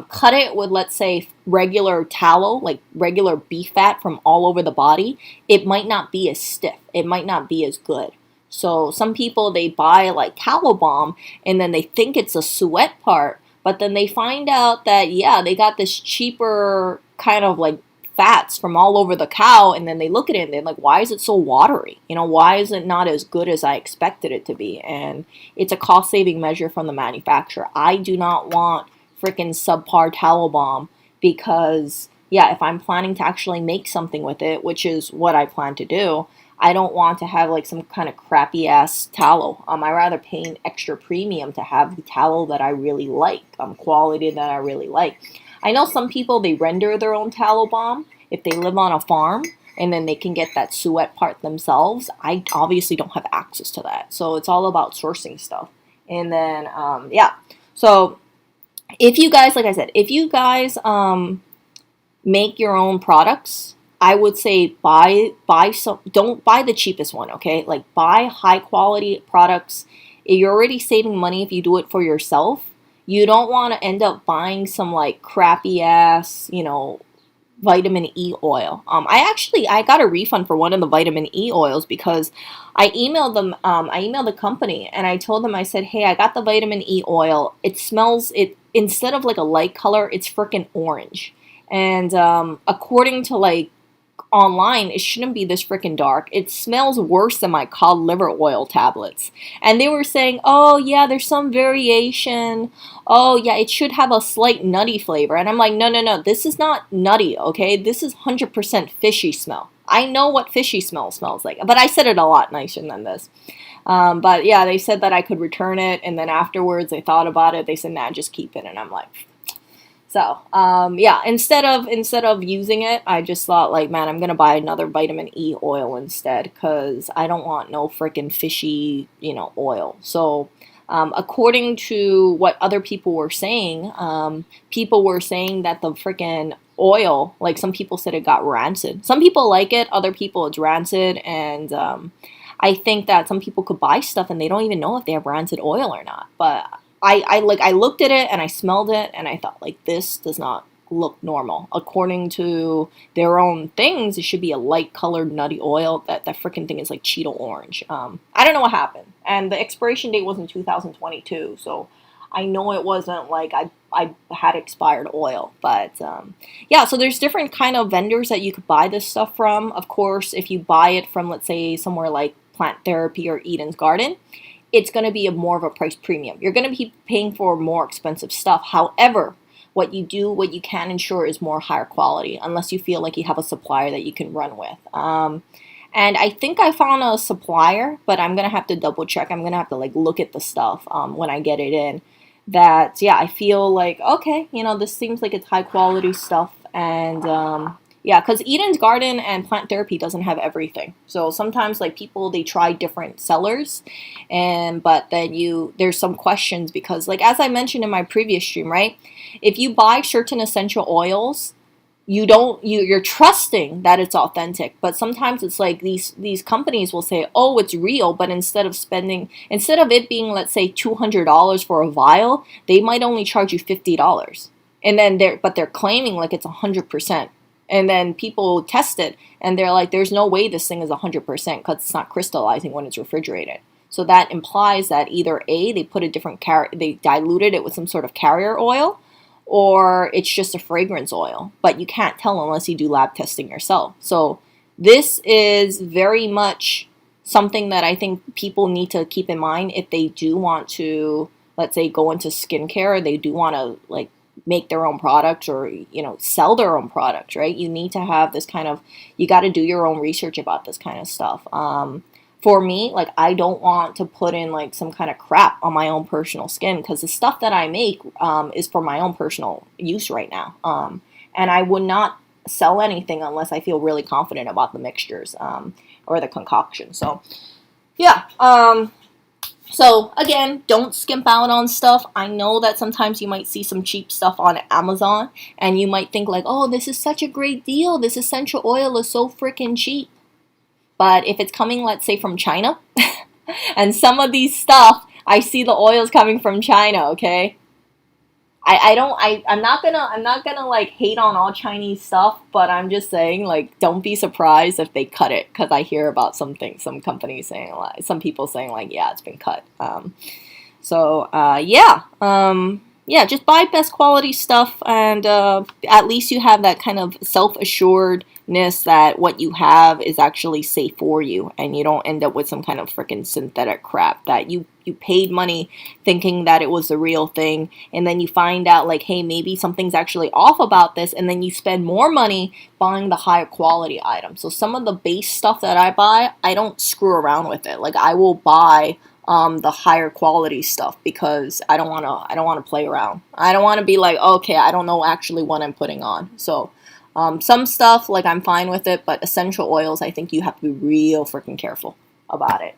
S1: cut it with, let's say, regular tallow, like regular beef fat from all over the body, it might not be as stiff. It might not be as good. So some people, they buy like tallow balm and then they think it's a sweat part, but then they find out that yeah, they got this cheaper kind of like fats from all over the cow, and then they look at it and they're like, why is it so watery? Why is it not as good as I expected it to be? And it's a cost saving measure from the manufacturer. I do not want freaking subpar tallow balm because yeah, if I'm planning to actually make something with it, which is what I plan to do, I don't want to have like some kind of crappy ass tallow. I rather pay an extra premium to have the tallow that I really like, quality that I really like. I know some people, they render their own tallow balm if they live on a farm, and then they can get that sweat part themselves. I obviously don't have access to that, so it's all about sourcing stuff. And then, yeah. So if you guys, like I said, if you guys make your own products, I would say buy some. Don't buy the cheapest one, okay? Like buy high quality products. You're already saving money if you do it for yourself. You don't want to end up buying some like crappy ass, vitamin E oil. I got a refund for one of the vitamin E oils because I emailed them. I emailed the company and I told them, I said, hey, I got the vitamin E oil. It smells, it instead of like a light color, it's freaking orange. And according to like online, it shouldn't be this freaking dark. It smells worse than my cod liver oil tablets. And they were saying, oh, yeah, there's some variation. Oh, yeah, it should have a slight nutty flavor. And I'm like, no, no, no, this is not nutty, okay? This is 100% fishy smell. I know what fishy smell smells like, but I said it a lot nicer than this. But yeah, they said that I could return it, and then afterwards they thought about it. They said, nah, just keep it. And I'm like, so, yeah, instead of using it, I just thought like, man, I'm gonna buy another vitamin E oil instead because I don't want no freaking fishy, oil. So, according to what other people were saying that the freaking oil, like some people said it got rancid. Some people like it, other people it's rancid, and I think that some people could buy stuff and they don't even know if they have rancid oil or not. But I looked at it and I smelled it and I thought like this does not look normal. According to their own things, it should be a light colored nutty oil. That freaking thing is like Cheeto orange. I don't know what happened. And the expiration date was in 2022, so I know it wasn't like I had expired oil, but yeah. So there's different kind of vendors that you could buy this stuff from. Of course, if you buy it from, let's say, somewhere like Plant Therapy or Eden's Garden, it's going to be more of a price premium. You're going to be paying for more expensive stuff. However, what you can ensure is more higher quality, unless you feel like you have a supplier that you can run with. And I think I found a supplier, but I'm going to have to double check. I'm going to have to like look at the stuff when I get it in. That, yeah, I feel like, okay, this seems like it's high quality stuff. And yeah, because Eden's Garden and Plant Therapy doesn't have everything. So sometimes like people, they try different sellers, but then there's some questions because, like, as I mentioned in my previous stream, right? If you buy certain essential oils, you're trusting that it's authentic, but sometimes it's like these companies will say, oh, it's real, but instead of it being, let's say, $200 for a vial, they might only charge you $50. And then they're claiming like it's 100%. And then people test it and they're like, there's no way this thing is 100% because it's not crystallizing when it's refrigerated. So that implies that either A, they put a different they diluted it with some sort of carrier oil, or it's just a fragrance oil. But you can't tell unless you do lab testing yourself. So this is very much something that I think people need to keep in mind if they do want to, let's say, go into skincare. They do want to like make their own product or sell their own product, right? You need to have this kind of, you got to do your own research about this kind of stuff. For me, like, I don't want to put in like some kind of crap on my own personal skin because the stuff that I make is for my own personal use right now. And I would not sell anything unless I feel really confident about the mixtures or the concoction. So yeah. So again, don't skimp out on stuff. I know that sometimes you might see some cheap stuff on Amazon and you might think like, oh, this is such a great deal. This essential oil is so freaking cheap. But if it's coming, let's say, from China, and some of these stuff, I see the oils coming from China, okay? I'm not gonna like hate on all Chinese stuff, but I'm just saying like don't be surprised if they cut it because I hear about some companies saying like some people saying like yeah it's been cut. Yeah, just buy best quality stuff and at least you have that kind of self-assuredness that what you have is actually safe for you and you don't end up with some kind of freaking synthetic crap that you paid money thinking that it was the real thing and then you find out like, hey, maybe something's actually off about this and then you spend more money buying the higher quality item. So some of the base stuff that I buy, I don't screw around with it. Like I will buy the higher quality stuff because I don't want to play around. I don't want to be like, okay, I don't know actually what I'm putting on. So some stuff like I'm fine with it, but essential oils, I think you have to be real freaking careful about it.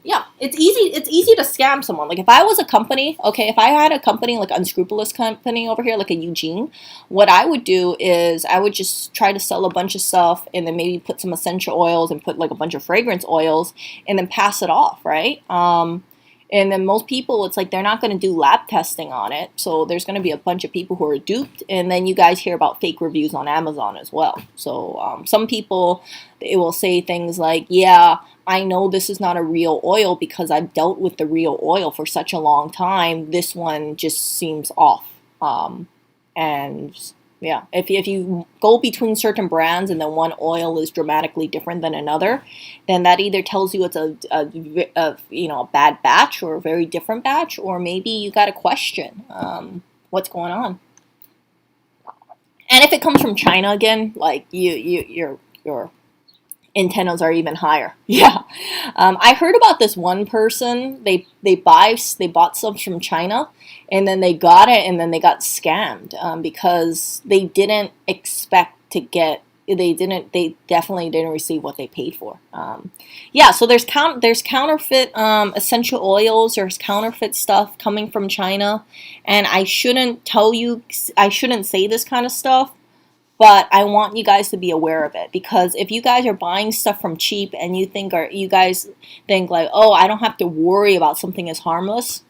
S1: Yeah, it's easy to scam someone. Like if I was a company, okay, if I had a company like Unscrupulous company over here, like a Eugene, what I would do is I would just try to sell a bunch of stuff and then maybe put some essential oils and put like a bunch of fragrance oils and then pass it off, right? And then most people, it's like they're not going to do lab testing on it. So there's going to be a bunch of people who are duped. And then you guys hear about fake reviews on Amazon as well. So some people, it will say things like, yeah, I know this is not a real oil because I've dealt with the real oil for such a long time. This one just seems off. And yeah, if you go between certain brands and then one oil is dramatically different than another, then that either tells you it's a bad batch or a very different batch, or maybe you got to question what's going on. And if it comes from China again, like your antennas are even higher. Yeah, I heard about this one person. They bought some from China, and then they got it, and then they got scammed because they didn't expect to get. They definitely didn't receive what they paid for. Yeah, so there's counterfeit essential oils. There's counterfeit stuff coming from China, and I shouldn't say this kind of stuff, but I want you guys to be aware of it, because if you guys are buying stuff from cheap and you guys think like, oh, I don't have to worry about something as harmless,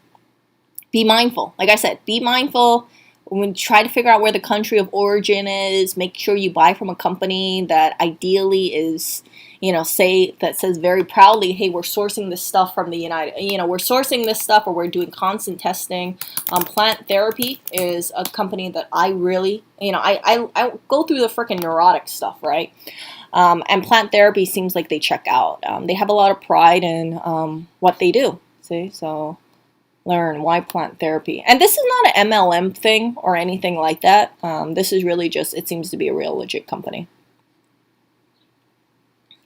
S1: be mindful. Like I said, be mindful. When you try to figure out where the country of origin is, make sure you buy from a company that ideally is, that says very proudly, hey, we're sourcing this stuff from the we're sourcing this stuff, or we're doing constant testing. Plant Therapy is a company that I really, I go through the freaking neurotic stuff, right? And Plant Therapy seems like they check out. They have a lot of pride in what they do. See, so learn why Plant Therapy. And this is not an MLM thing or anything like that. This is really just, it seems to be a real legit company.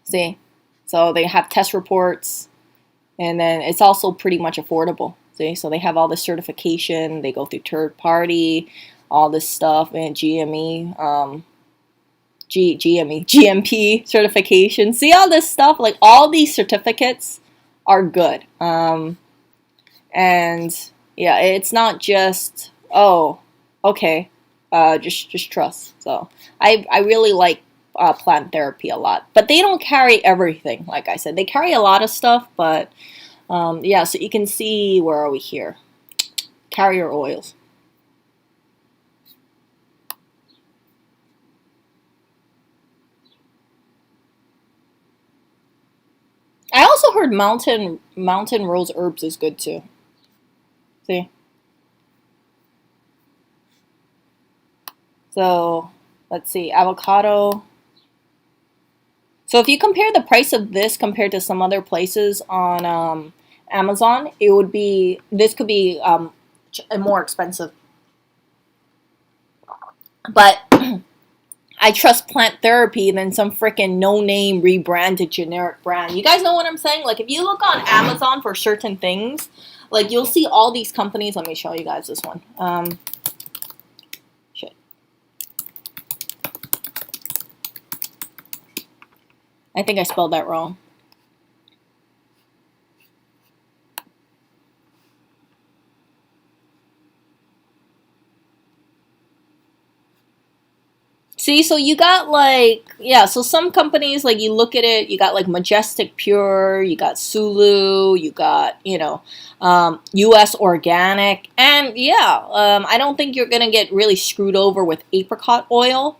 S1: See, so they have test reports, and then it's also pretty much affordable. See, so they have all the certification. They go through third party, all this stuff, and GMP certification. See all this stuff, like all these certificates are good. And yeah, it's not just, oh, okay, just trust. So I really like Plant Therapy a lot, but they don't carry everything. Like I said, they carry a lot of stuff, but yeah. So you can see, where are we here? Carrier oils. I also heard mountain rose herbs is good too. See. So let's see, avocado. So if you compare the price of this compared to some other places on Amazon, this could be more expensive. But I trust Plant Therapy than some freaking no-name rebranded generic brand. You guys know what I'm saying? Like if you look on Amazon for certain things, like you'll see all these companies. Let me show you guys this one. Shit. I think I spelled that wrong. See, so you got like, yeah, so some companies, like you look at it, you got like Majestic Pure, you got Sulu, you got, US Organic. And yeah, I don't think you're going to get really screwed over with apricot oil.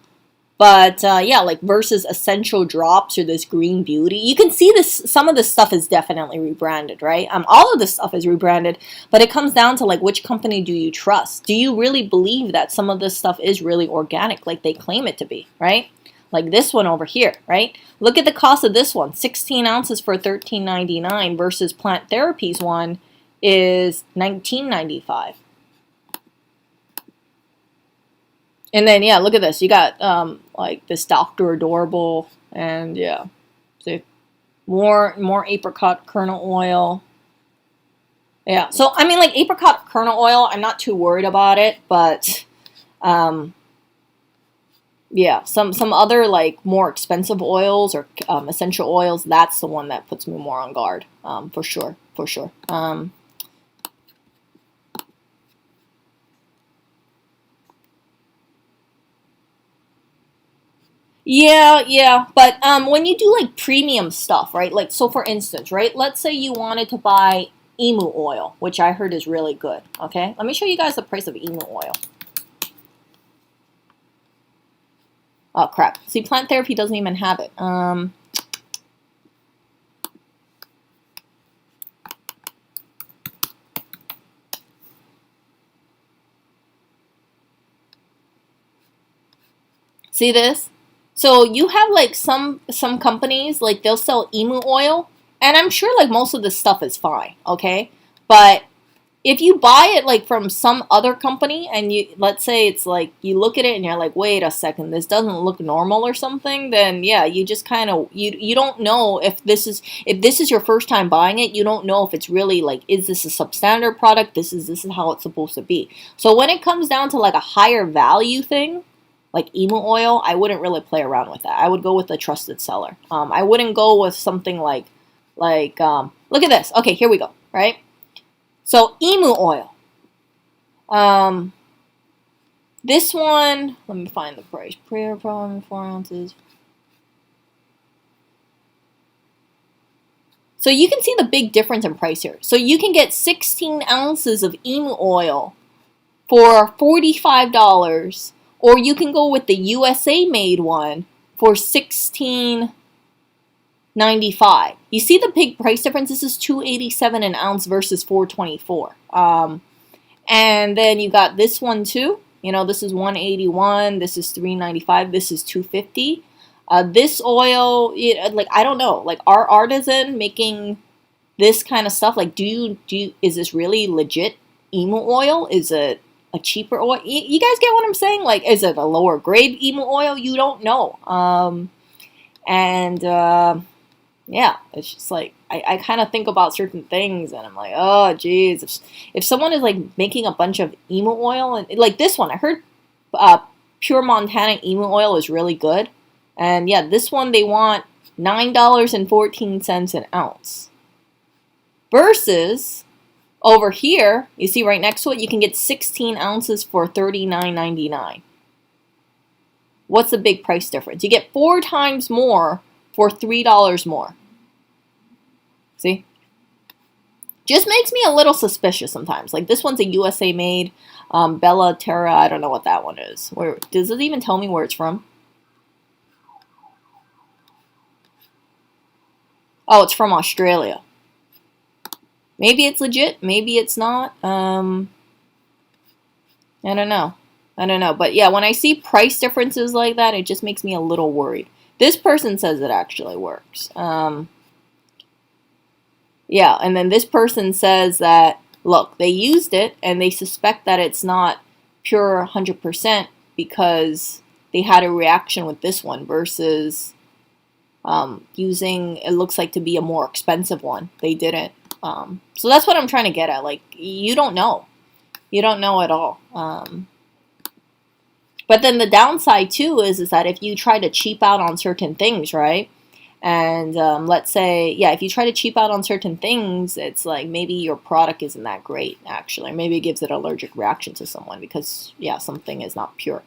S1: But yeah, like versus Essential Drops or this Green Beauty, you can see this. Some of this stuff is definitely rebranded, right? All of this stuff is rebranded, but it comes down to like, which company do you trust? Do you really believe that some of this stuff is really organic, like they claim it to be, right? Like this one over here, right? Look at the cost of this one: 16 ounces for $13.99 versus Plant Therapy's one is $19.95. And then yeah, look at this. You got like this Dr. Adorable, and yeah, see, more apricot kernel oil. Yeah, so I mean, like apricot kernel oil, I'm not too worried about it, but Yeah, some other like more expensive oils or essential oils. That's the one that puts me more on guard. For sure, for sure. Yeah, yeah, but when you do like premium stuff, right? Like so, for instance, right? Let's say you wanted to buy Emu Oil, which I heard is really good. Okay, let me show you guys the price of Emu Oil. Oh crap! See, plant therapy doesn't even have it. See this? So you have like some companies like they'll sell Emu Oil, and I'm sure like most of this stuff is fine. Okay, but if you buy it like from some other company and you let's say it's like you look at it and you're like wait a second, this doesn't look normal or something, then yeah, you just kind of you don't know if this is your first time buying it. You don't know if it's really like is this a substandard product, this is how it's supposed to be. So when it comes down to like a higher value thing like Emu Oil, I wouldn't really play around with that. I would go with a trusted seller. I wouldn't go with something like look at this. Okay, here we go, right? So Emu Oil. Um, this one, let me find the price. Prayer problem, 4 ounces. So you can see the big difference in price here. So you can get 16 ounces of Emu Oil for $45, or you can go with the USA made one for 16.95. You see the big price difference? This is 287 an ounce versus 424. And then you got this one too. You know, this is 181, this is 395, this is 250. This oil, like I don't know, like our artisan making this kind of stuff. Like, is this really legit Emu Oil? Is it a cheaper oil? You guys get what I'm saying? Like, is it a lower grade Emu Oil? You don't know. And yeah, it's just like I kind of think about certain things and I'm like, oh geez, if someone is like making a bunch of Emu Oil and like this one, I heard uh, Pure Montana Emu Oil is really good, and yeah, this one they want $9.14 an ounce versus over here, you see right next to it, you can get 16 ounces for $39.99. What's the big price difference? You get 4 times more for $3 more. See? Just makes me a little suspicious sometimes. Like this one's a USA made, Bella Terra. I don't know what that one is. Where does it even tell me where it's from? Oh, it's from Australia. Maybe it's legit. Maybe it's not. I don't know. I don't know. But yeah, when I see price differences like that, it just makes me a little worried. This person says it actually works. Yeah, and then this person says that, look, they used it and they suspect that it's not pure 100% because they had a reaction with this one versus using, it looks like to be a more expensive one. They didn't. So that's what I'm trying to get at. Like, you don't know. You don't know at all. But then the downside too is that if you try to cheap out on certain things, right? And let's say, yeah, if you try to cheap out on certain things, it's like maybe your product isn't that great, actually. Maybe it gives it an allergic reaction to someone because, yeah, something is not pure.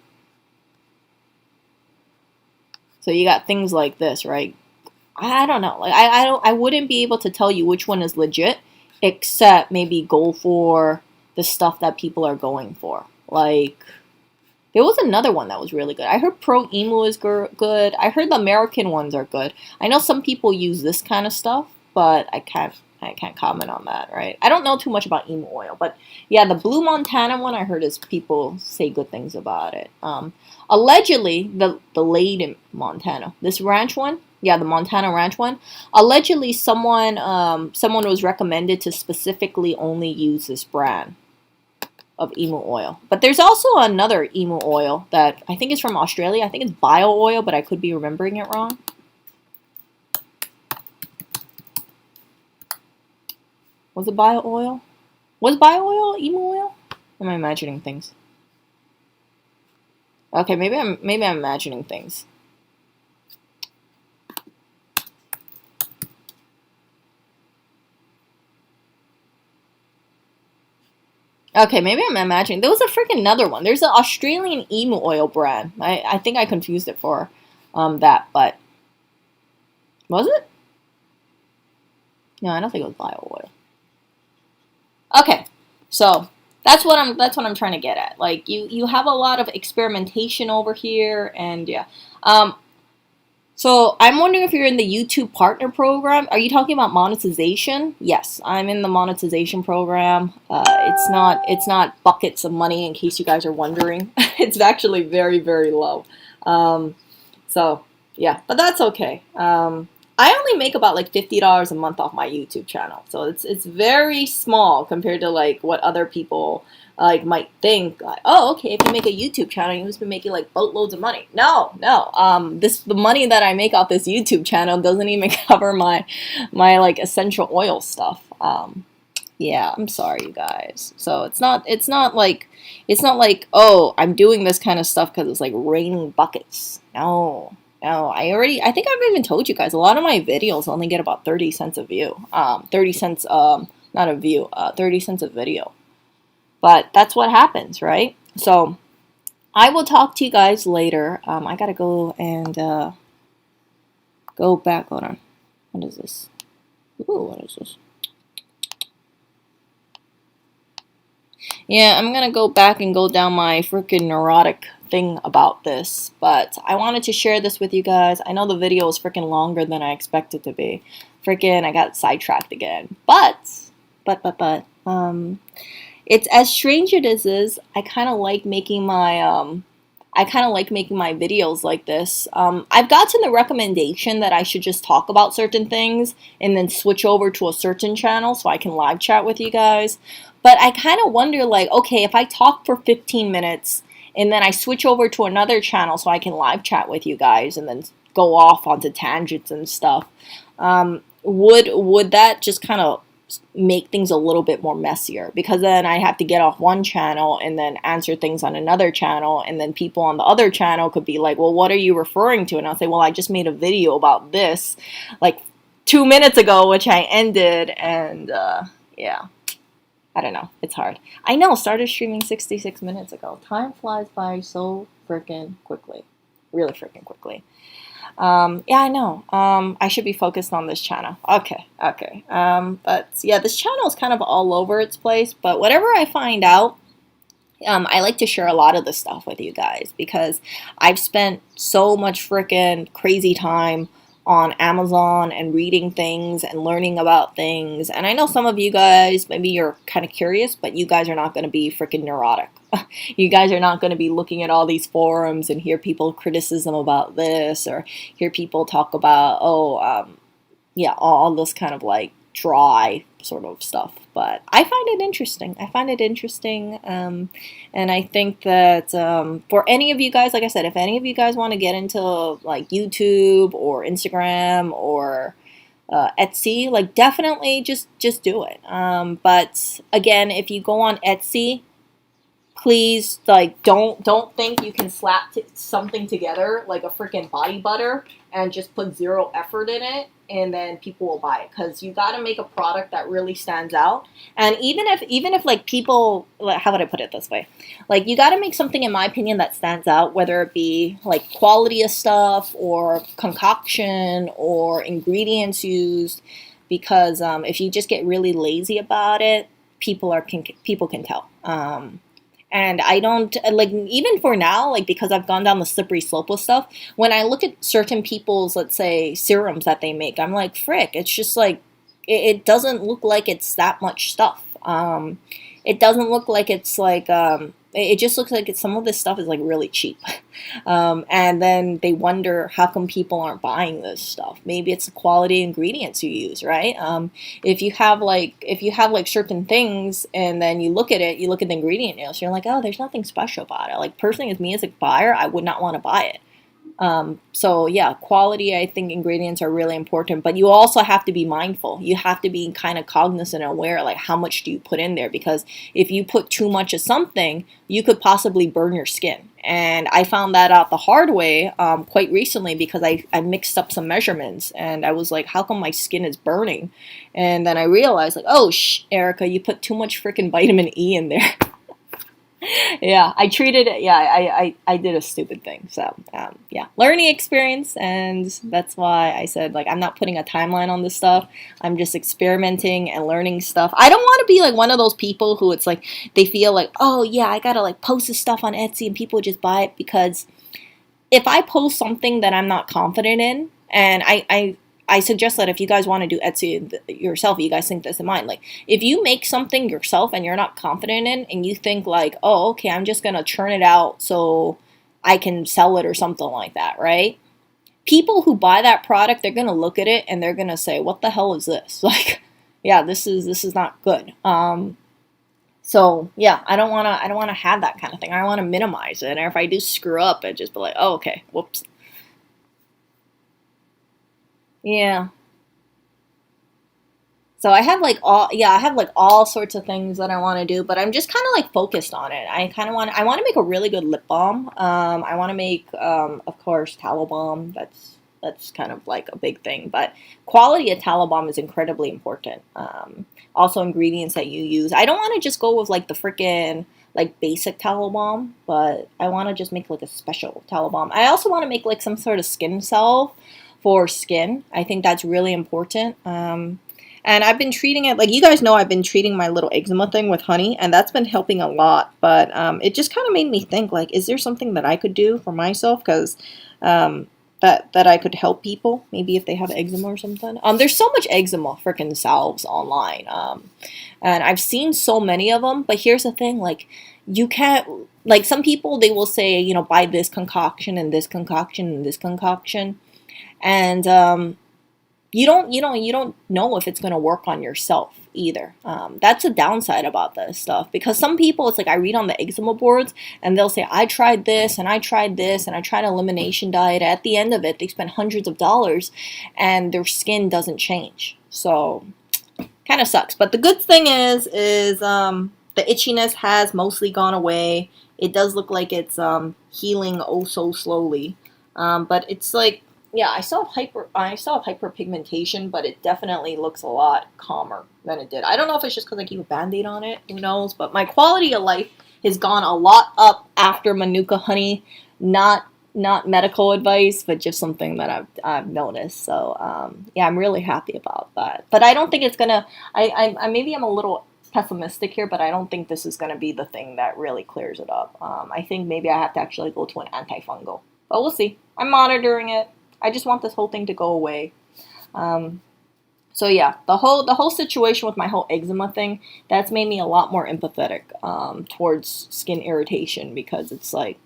S1: So you got things like this, right? I don't know. Like I wouldn't be able to tell you which one is legit, except maybe go for the stuff that people are going for. Like there was another one that was really good. I heard Pro Emu is good. I heard the American ones are good. I know some people use this kind of stuff, but I can't comment on that, right? I don't know too much about Emu Oil, but yeah, the Blue Montana one I heard is people say good things about it. Allegedly, the Lade in Montana, this ranch one, yeah, the Montana ranch one. Allegedly, someone was recommended to specifically only use this brand of Emu Oil. But there's also another Emu Oil that I think is from Australia. I think it's Bio Oil, but I could be remembering it wrong. Was it Bio Oil? Was Bio Oil Emu Oil? Am I imagining things? Okay, maybe I'm imagining things. Okay, maybe I'm imagining. There was a freaking another one. There's an Australian emu oil brand. I think I confused it for that, but was it? No, I don't think it was bio oil. Okay, so that's what I'm trying to get at. Like you have a lot of experimentation over here, and yeah. So I'm wondering if you're in the YouTube partner program. Are you talking about monetization? Yes, I'm in the monetization program. It's not buckets of money in case you guys are wondering. It's actually very very low. Um, so yeah, but that's okay. I only make about like $50 a month off my YouTube channel, so it's very small compared to like what other people like might think. Like, oh, okay, if you make a YouTube channel, you must be making like boatloads of money. No, no. The money that I make off this YouTube channel doesn't even cover my like essential oil stuff. Yeah, I'm sorry, you guys. So it's not like oh, I'm doing this kind of stuff because it's like raining buckets. No, no. I think I've even told you guys a lot of my videos only get about 30 cents a view. 30 cents not a view. 30 cents a video. But that's what happens, right? So I will talk to you guys later. I gotta go and go back. Hold on. What is this? Ooh, what is this? Yeah, I'm gonna go back and go down my freaking neurotic thing about this, but I wanted to share this with you guys. I know the video is freaking longer than I expected to be. Freaking, I got sidetracked again. But, it's as strange as it is. I kind of like making my videos like this. I've gotten the recommendation that I should just talk about certain things and then switch over to a certain channel so I can live chat with you guys. But I kind of wonder, like, okay, if I talk for 15 minutes and then I switch over to another channel so I can live chat with you guys and then go off onto tangents and stuff, would that just kind of make things a little bit more messier, because then I have to get off one channel and then answer things on another channel, and then people on the other channel could be like, well, what are you referring to? And I'll say, well, I just made a video about this like 2 minutes ago, which I ended, and yeah, I don't know, it's hard. I know, started streaming 66 minutes ago. Time flies by so freaking quickly, really freaking quickly. Yeah, I know. I should be focused on this channel. Okay, okay. But yeah, this channel is kind of all over its place. But whatever I find out, I like to share a lot of this stuff with you guys because I've spent so much freaking crazy time on Amazon and reading things and learning about things. And I know some of you guys, maybe you're kind of curious, but you guys are not going to be freaking neurotic. You guys are not going to be looking at all these forums and hear people criticism about this or hear people talk about, oh, yeah, all this kind of like dry sort of stuff. But I find it interesting. I find it interesting. And I think that for any of you guys, like I said, if any of you guys want to get into like YouTube or Instagram or Etsy, like definitely just do it. But again, if you go on Etsy, please, like, don't think you can slap something together like a freaking body butter and just put zero effort in it and then people will buy it, because you got to make a product that really stands out. And even if like people, like, how would I put it this way, like you got to make something, in my opinion, that stands out, whether it be like quality of stuff or concoction or ingredients used, because if you just get really lazy about it, people can tell. And I don't, like, even for now, like, because I've gone down the slippery slope with stuff, when I look at certain people's, let's say, serums that they make, I'm like, frick, it's just like, it doesn't look like it's that much stuff. It doesn't look like it's like, it just looks like some of this stuff is like really cheap. And then they wonder how come people aren't buying this stuff. Maybe it's the quality ingredients you use, right? If you have like certain things and then you look at it, you look at the ingredient list, you're like, oh, there's nothing special about it. Like, personally, as me as a buyer, I would not want to buy it. So yeah, quality, I think ingredients are really important, but you also have to be mindful. You have to be kind of cognizant and aware, like how much do you put in there? Because if you put too much of something, you could possibly burn your skin. And I found that out the hard way quite recently because I mixed up some measurements and I was like, how come my skin is burning? And then I realized, like, oh, Erica, you put too much freaking vitamin E in there. Yeah, I treated it. Yeah, I did a stupid thing. So, yeah, learning experience. And that's why I said, like, I'm not putting a timeline on this stuff. I'm just experimenting and learning stuff. I don't want to be like one of those people who it's like they feel like, oh, yeah, I got to like post this stuff on Etsy and people just buy it because if I post something that I'm not confident in, and I suggest that if you guys want to do Etsy yourself, you guys think this in mind. Like, if you make something yourself and you're not confident in, and you think like, oh, okay, I'm just gonna churn it out so I can sell it or something like that, right? People who buy that product, they're gonna look at it and they're gonna say, what the hell is this? Like, yeah, this is not good. So yeah, I don't wanna have that kind of thing. I want to minimize it, and if I do screw up, I just be like, oh, okay, whoops. Yeah. So I have like all sorts of things that I want to do, but I'm just kind of like focused on it. I want to make a really good lip balm. I want to make, of course, tallow balm. That's kind of like a big thing, but quality of tallow balm is incredibly important. Also ingredients that you use. I don't want to just go with like the freaking like basic tallow balm, but I want to just make like a special tallow balm. I also want to make like some sort of skin salve for skin. I think that's really important. And I've been treating it, like you guys know, I've been treating my little eczema thing with honey, and that's been helping a lot. But it just kind of made me think, like, is there something that I could do for myself? Because that I could help people, maybe if they have eczema or something. There's so much eczema freaking salves online, and I've seen so many of them. But here's the thing, like, you can't, like, some people they will say, buy this concoction and this concoction and this concoction, and you don't know if it's going to work on yourself either. That's a downside about this stuff because some people, it's like I read on the eczema boards and they'll say I tried this and I tried this and I tried an elimination diet. At the end of it, they spend hundreds of dollars and their skin doesn't change. So kind of sucks. But the good thing is the itchiness has mostly gone away. It does look like it's healing oh so slowly. But it's like, yeah, I still have hyperpigmentation, but it definitely looks a lot calmer than it did. I don't know if it's just because I keep a band-aid on it, who knows, but my quality of life has gone a lot up after Manuka honey. Not medical advice, but just something that I've noticed. So yeah, I'm really happy about that. But I don't think it's gonna. I maybe I'm a little pessimistic here, but I don't think this is gonna be the thing that really clears it up. I think maybe I have to actually go to an antifungal, but we'll see. I'm monitoring it. I just want this whole thing to go away. Um, so yeah, the whole situation with my whole eczema thing, that's made me a lot more empathetic towards skin irritation because it's like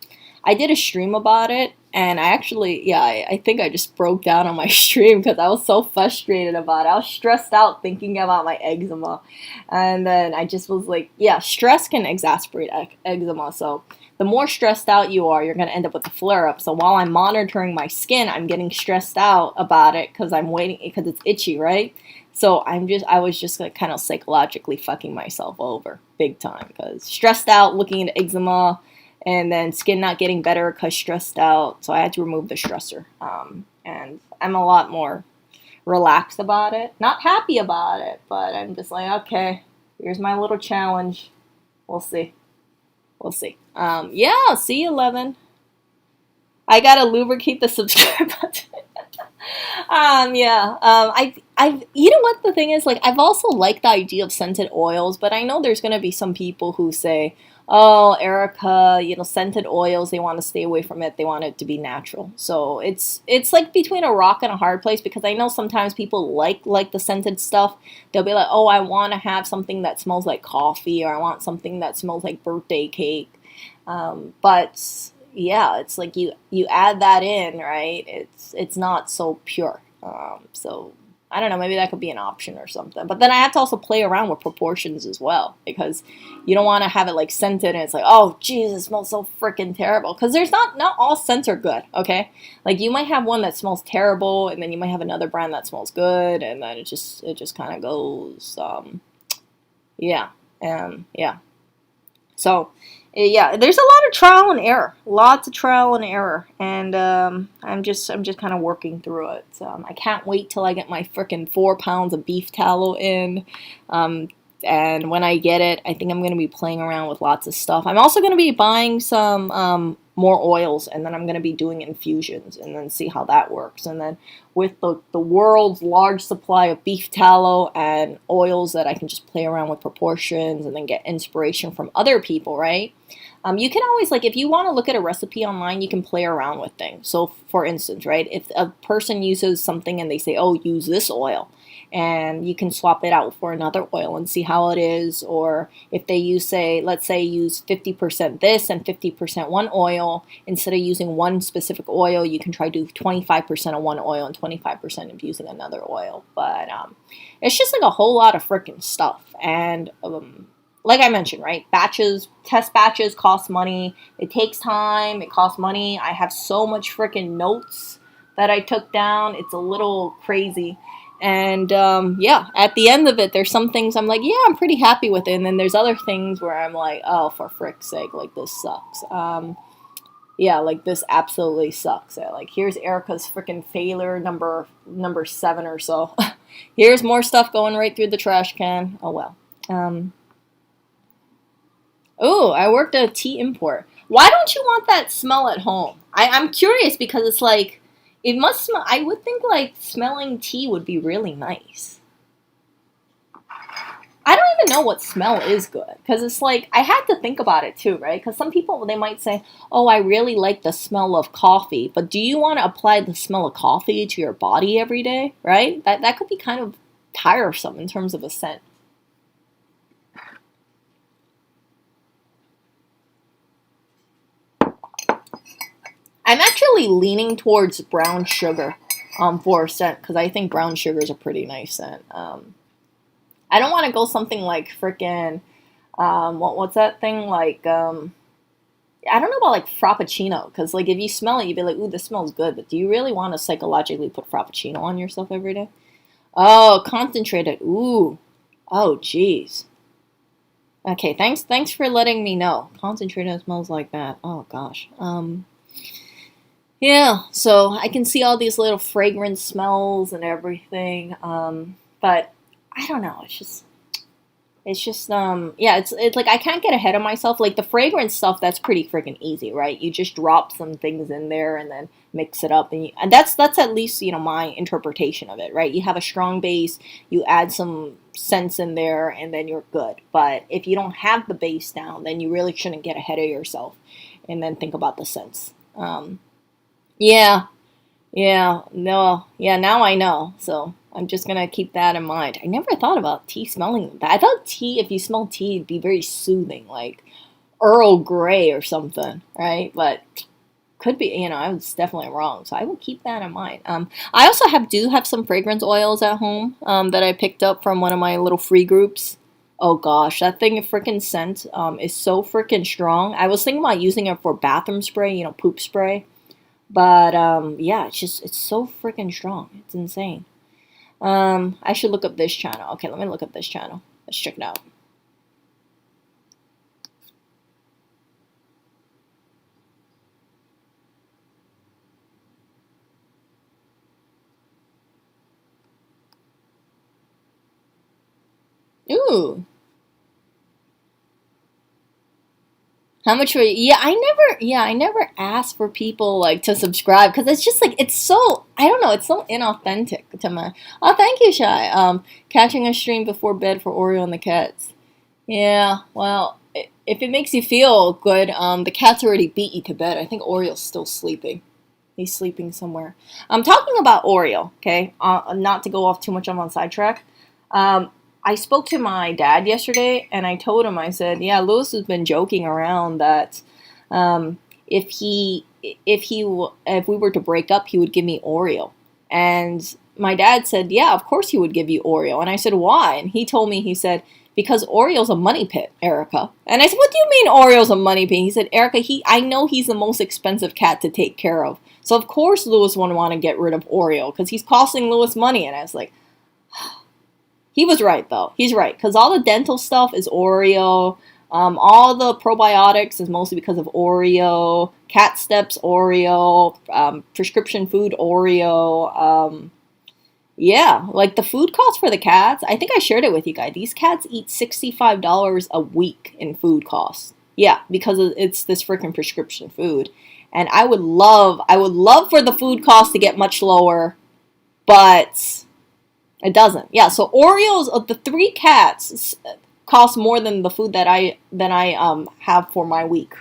S1: I did a stream about it and I actually, yeah, I think I just broke down on my stream because I was so frustrated about it. I was stressed out thinking about my eczema. And then I just was like, yeah, stress can exacerbate eczema. So the more stressed out you are, you're going to end up with a flare up. So while I'm monitoring my skin, I'm getting stressed out about it because I'm waiting because it's itchy, right? So I was just like kind of psychologically fucking myself over big time because stressed out, looking at eczema, and then skin not getting better because stressed out. So I had to remove the stressor. And I'm a lot more relaxed about it. Not happy about it, but I'm just like, okay, here's my little challenge. We'll see. We'll see. Yeah, see 11. I gotta lubricate the subscribe button. Yeah. You know what the thing is? Like, I've also liked the idea of scented oils, but I know there's gonna be some people who say, "Oh, Erica, scented oils. They want to stay away from it. They want it to be natural." So it's like between a rock and a hard place because I know sometimes people like the scented stuff. They'll be like, "Oh, I want to have something that smells like coffee, or I want something that smells like birthday cake." But yeah, it's like you add that in, right? It's not so pure. So I don't know, maybe that could be an option or something. But then I have to also play around with proportions as well because you don't want to have it like scented and it's like, oh, jeez, it smells so freaking terrible. Because there's not all scents are good, okay? Like you might have one that smells terrible, and then you might have another brand that smells good, and then it just kind of goes, yeah, yeah. So Yeah, there's a lot of trial and error, lots of trial and error, and I'm just kind of working through it. I can't wait till I get my frickin' 4 pounds of beef tallow in. Um, and when I get it, I think I'm going to be playing around with lots of stuff. I'm also going to be buying some more oils, and then I'm going to be doing infusions, and then see how that works. And then with the world's large supply of beef tallow and oils that I can just play around with proportions and then get inspiration from other people, right? You can always, like, if you want to look at a recipe online, you can play around with things. So, for instance, right, if a person uses something and they say, oh, use this oil, and you can swap it out for another oil and see how it is. Or if they use, say, let's say, use 50% this and 50% one oil, instead of using one specific oil, you can try to do 25% of one oil and 25% of using another oil. But it's just like a whole lot of freaking stuff. And like I mentioned, right? Test batches cost money. It takes time. It costs money. I have so much freaking notes that I took down. It's a little crazy. And yeah, at the end of it, there's some things I'm like, yeah, I'm pretty happy with it. And then there's other things where I'm like, oh, for frick's sake, like this sucks. Yeah, like this absolutely sucks. Like here's Erica's freaking failure number 7 or so. Here's more stuff going right through the trash can. Oh well. Oh, I worked at a tea import. Why don't you want that smell at home? I'm curious because it's like, it must smell. I would think like smelling tea would be really nice. I don't even know what smell is good because it's like I had to think about it too, right? Because some people they might say, "Oh, I really like the smell of coffee," but do you want to apply the smell of coffee to your body every day, right? That could be kind of tiresome in terms of a scent. I'm actually leaning towards brown sugar for a scent because I think brown sugar is a pretty nice scent. I don't want to go something like frickin' what's that thing like I don't know about like frappuccino because like if you smell it you'd be like, ooh, this smells good, but do you really want to psychologically put frappuccino on yourself every day? Oh, concentrated. Ooh. Oh, jeez. Okay, thanks for letting me know. Concentrated smells like that. Oh gosh. Yeah, so I can see all these little fragrance smells and everything. But I don't know. It's just yeah, it's like I can't get ahead of myself. Like the fragrance stuff, that's pretty freaking easy, right? You just drop some things in there and then mix it up, and that's at least my interpretation of it, right? You have a strong base, you add some scents in there, and then you're good. But if you don't have the base down, then you really shouldn't get ahead of yourself, and then think about the scents. Yeah, yeah, no, yeah, now I know. So I'm just gonna keep that in mind. I never thought about tea smelling that. I thought tea, if you smell tea, it'd be very soothing, like Earl Grey or something, right? But could be, I was definitely wrong. So I will keep that in mind. I also do have some fragrance oils at home that I picked up from one of my little free groups. Oh gosh, that thing of freaking scent is so freaking strong. I was thinking about using it for bathroom spray, poop spray. But yeah, it's so freaking strong. It's insane. I should look up this channel. Okay, let me look up this channel. Let's check it out. Ooh. How much were you? Yeah, I never ask for people like to subscribe because it's just like it's so I don't know, it's so inauthentic to my. Oh, thank you, Shy. Catching a stream before bed for Oreo and the cats. Yeah, well, if it makes you feel good, the cats already beat you to bed. I think Oreo's still sleeping. He's sleeping somewhere. I'm talking about Oreo, okay? Not to go off too much on one sidetrack. Um, I spoke to my dad yesterday, and I told him, I said, yeah, Lewis has been joking around that um, if we were to break up, he would give me Oreo. And my dad said, yeah, of course he would give you Oreo. And I said, why? And he told me, he said, because Oreo's a money pit, Erica. And I said, what do you mean Oreo's a money pit? He said, Erica, I know he's the most expensive cat to take care of. So of course Lewis wouldn't want to get rid of Oreo because he's costing Lewis money. And I was like, he was right though. He's right because all the dental stuff is Oreo. All the probiotics is mostly because of Oreo, cat steps Oreo, prescription food Oreo. Yeah, like the food costs for the cats. I think I shared it with you guys. These cats eat $65 a week in food costs. Yeah, because it's this freaking prescription food. And I would love for the food cost to get much lower, but it doesn't. Yeah, so Oreos of the three cats cost more than the food that I have for my week.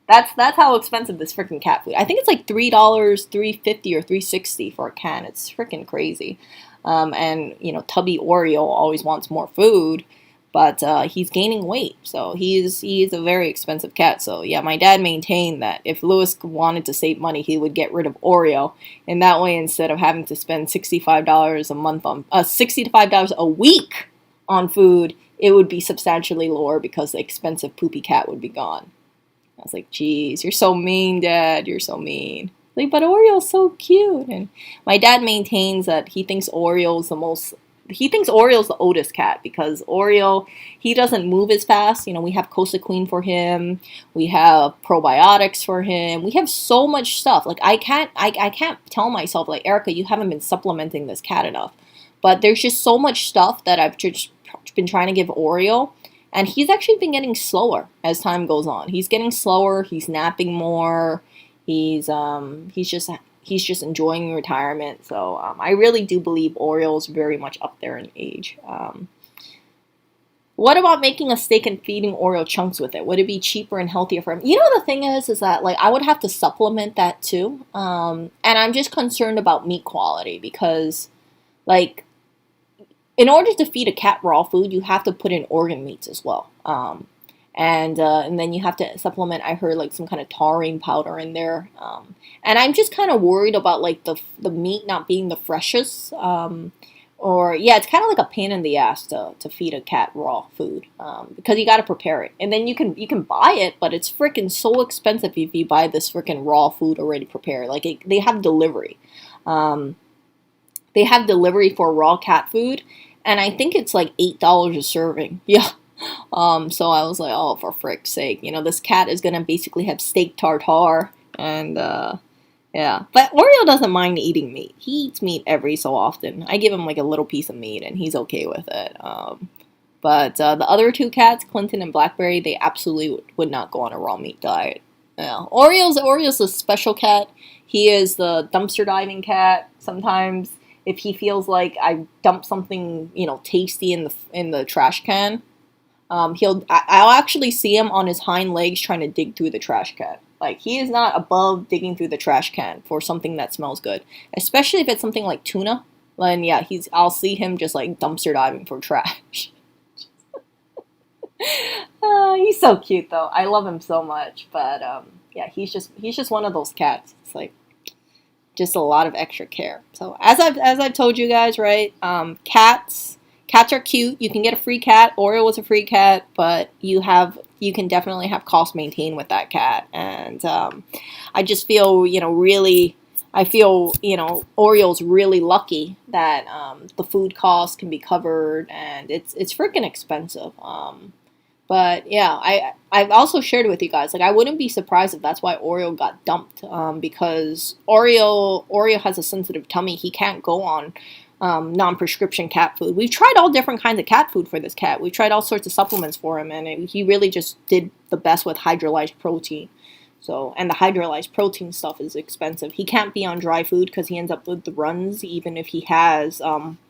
S1: That's how expensive this freaking cat food. I think it's like $3, $3.50 or $3.60 for a can. It's freaking crazy. And you know, Tubby Oreo always wants more food, but he's gaining weight, so he is a very expensive cat. So yeah, my dad maintained that if Lewis wanted to save money, he would get rid of Oreo, and that way, instead of having to spend $65 a month on $65 a week on food, it would be substantially lower because the expensive poopy cat would be gone. I was like, geez, you're so mean, Dad. You're so mean. Like, but Oreo's so cute. And my dad maintains that he thinks Oreo's the oldest cat because Oreo, he doesn't move as fast. You know, we have Costa Queen for him. We have probiotics for him. We have so much stuff. Like, I can't tell myself, like, Erica, you haven't been supplementing this cat enough. But there's just so much stuff that I've just been trying to give Oreo. And he's actually been getting slower as time goes on. He's getting slower. He's napping more. He's just enjoying retirement. So I really do believe Oriole's very much up there in age. What about making a steak and feeding Oreo chunks with it? Would it be cheaper and healthier for him? You know, the thing is that like I would have to supplement that too. And I'm just concerned about meat quality because like in order to feed a cat raw food, you have to put in organ meats as well. And then you have to supplement. I heard like some kind of taurine powder in there. And I'm just kind of worried about like the meat not being the freshest. Or yeah, it's kind of like a pain in the ass to feed a cat raw food because you got to prepare it, and then you can buy it, but it's freaking so expensive if you buy this freaking raw food already prepared. Like they have delivery. They have delivery for raw cat food. And I think it's like $8 a serving. Yeah. So I was like, oh, for frick's sake. You know, this cat is going to basically have steak tartare. And, yeah. But Oreo doesn't mind eating meat. He eats meat every so often. I give him like a little piece of meat and he's okay with it. But the other two cats, Clinton and Blackberry, they absolutely would not go on a raw meat diet. Yeah. Oreo's a special cat. He is the dumpster diving cat. Sometimes if he feels like I dumped something, you know, tasty in the trash can, I'll actually see him on his hind legs trying to dig through the trash can. Like he is not above digging through the trash can for something that smells good, especially if it's something like tuna. Then yeah, I'll see him just like dumpster diving for trash. He's so cute though. I love him so much, but yeah, he's just one of those cats. It's like just a lot of extra care. So as I've told you guys, right? Cats are cute. You can get a free cat. Oreo was a free cat, but you can definitely have cost maintained with that cat. And I just feel Oreo's really lucky that the food costs can be covered, and it's freaking expensive. But yeah, I've also shared with you guys, like I wouldn't be surprised if that's why Oreo got dumped, because Oreo has a sensitive tummy. He can't go on non-prescription cat food. We've tried all different kinds of cat food for this cat. We've tried all sorts of supplements for him, and he really just did the best with hydrolyzed protein. So, and the hydrolyzed protein stuff is expensive. He can't be on dry food because he ends up with the runs, even if he has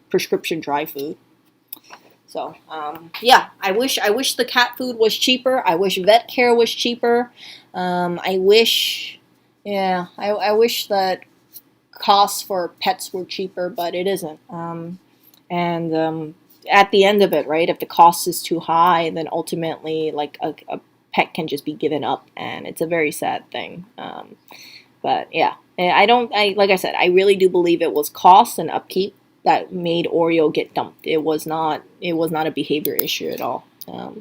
S1: prescription dry food. So, yeah, I wish the cat food was cheaper. I wish vet care was cheaper. I wish that costs for pets were cheaper, but it isn't. And at the end of it, right, if the cost is too high, then ultimately, like, a pet can just be given up, and it's a very sad thing. But, yeah, like I said, I really do believe it was cost and upkeep that made Oreo get dumped. It was not a behavior issue at all.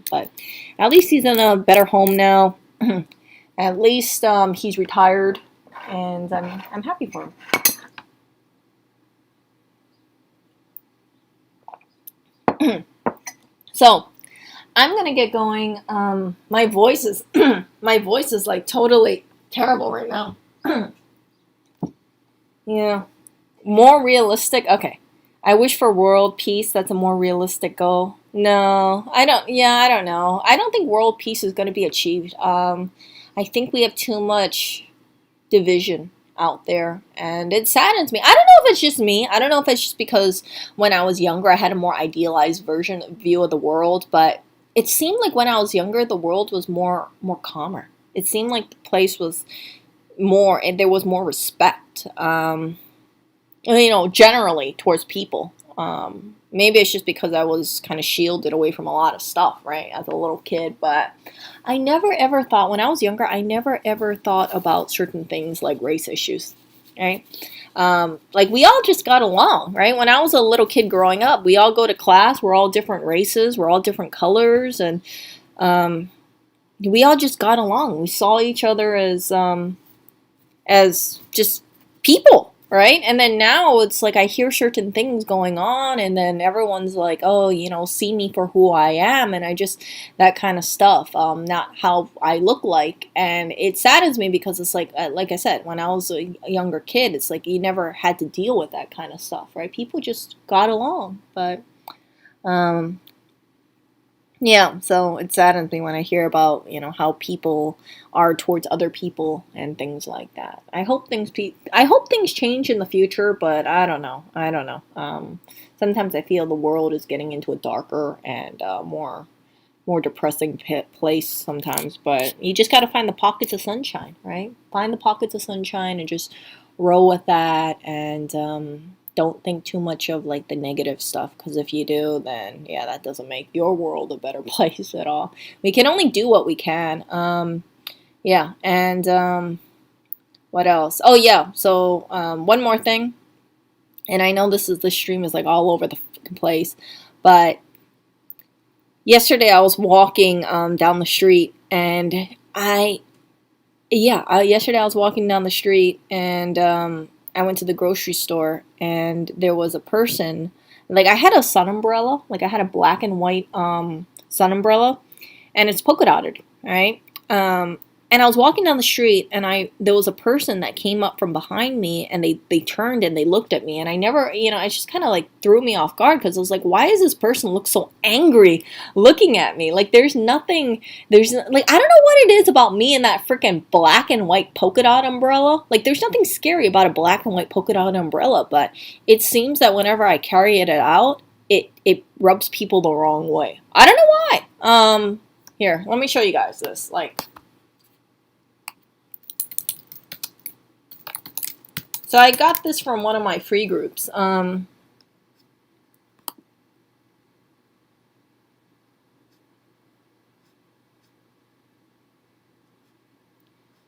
S1: But at least he's in a better home now. At least he's retired, and I'm happy for him. So I'm gonna get going. My voice is my voice is like totally terrible right now. Yeah, more realistic. Okay, I wish for world peace. That's a more realistic goal. No, I don't. Yeah, I don't know. I don't think world peace is gonna be achieved. I think we have too much division out there, and it saddens me. I don't know if it's just me. I don't know if it's just because when I was younger I had a more idealized view of the world, but it seemed like when I was younger the world was more calmer. It seemed like the place was more, and there was more respect, generally towards people. Maybe it's just because I was kind of shielded away from a lot of stuff, right, as a little kid. But I never ever thought, when I was younger, I never ever thought about certain things like race issues, right? Like we all just got along, right? When I was a little kid growing up, we all go to class, we're all different races, we're all different colors, and um, we all just got along. We saw each other as just people, right? And then now it's like I hear certain things going on, and then everyone's like, oh, see me for who I am, and I just, that kind of stuff, not how I look like. And it saddens me because it's like I said, when I was a younger kid, it's like you never had to deal with that kind of stuff, right? People just got along. But um, yeah, so it saddens me when I hear about, how people are towards other people and things like that. I hope things change in the future, but I don't know. I don't know. Sometimes I feel the world is getting into a darker and more depressing place sometimes, but you just got to find the pockets of sunshine, right? Find the pockets of sunshine and just roll with that, and don't think too much of like the negative stuff, because if you do, then yeah, that doesn't make your world a better place at all. We can only do what we can. Yeah, and what else? Oh yeah, so one more thing, and I know this stream is like all over the fucking place, but yesterday I was walking down the street, and yesterday I was walking down the street, and I went to the grocery store, and there was a person. Like I had a sun umbrella, like I had a black and white sun umbrella, and it's polka dotted, right? And I was walking down the street, and there was a person that came up from behind me, and they turned and they looked at me, and I never, it just kind of like threw me off guard, because I was like, why does this person look so angry looking at me? Like there's nothing, like I don't know what it is about me and that freaking black and white polka dot umbrella. Like there's nothing scary about a black and white polka dot umbrella, but it seems that whenever I carry it out, it rubs people the wrong way. I don't know why. Here, let me show you guys this. Like, so I got this from one of my free groups.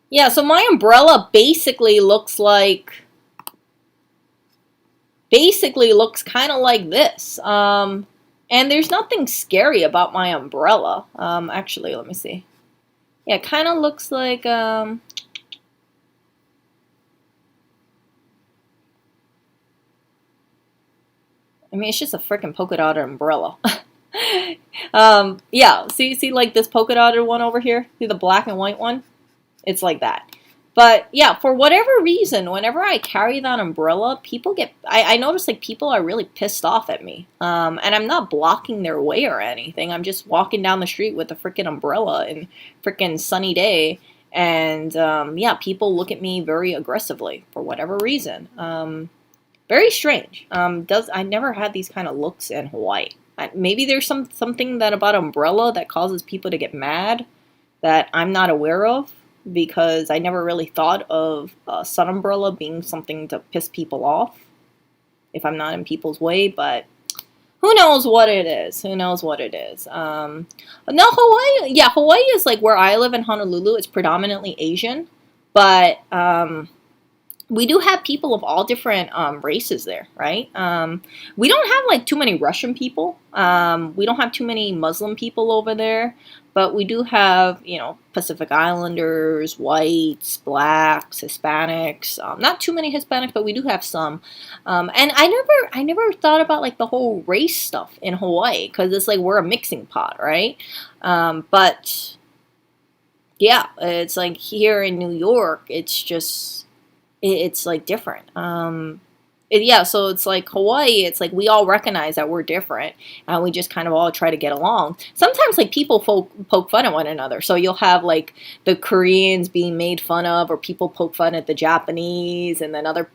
S1: Yeah, so my umbrella basically looks kind of like this. And there's nothing scary about my umbrella. Actually, let me see. Yeah, it kind of looks like I mean, it's just a freaking polka dotted umbrella. Yeah, see like this polka dotted one over here? See the black and white one? It's like that. But yeah, for whatever reason, whenever I carry that umbrella, I notice like people are really pissed off at me. And I'm not blocking their way or anything. I'm just walking down the street with a freaking umbrella and freaking sunny day. And yeah, people look at me very aggressively for whatever reason. Very strange. I never had these kind of looks in Hawaii. Maybe there's something that about umbrella that causes people to get mad that I'm not aware of, because I never really thought of a sun umbrella being something to piss people off if I'm not in people's way. But who knows what it is? Who knows what it is? No, Hawaii. Yeah, Hawaii is like where I live in Honolulu. It's predominantly Asian, but we do have people of all different races there, right? We don't have like too many Russian people. We don't have too many Muslim people over there. But we do have, Pacific Islanders, whites, blacks, Hispanics. Not too many Hispanics, but we do have some. And I never thought about like the whole race stuff in Hawaii because it's like we're a mixing pot, right? But yeah, it's like here in New York, it's like different. Yeah, so it's like Hawaii, it's like we all recognize that we're different and we just kind of all try to get along. Sometimes like people poke fun at one another. So you'll have like the Koreans being made fun of, or people poke fun at the Japanese, and then other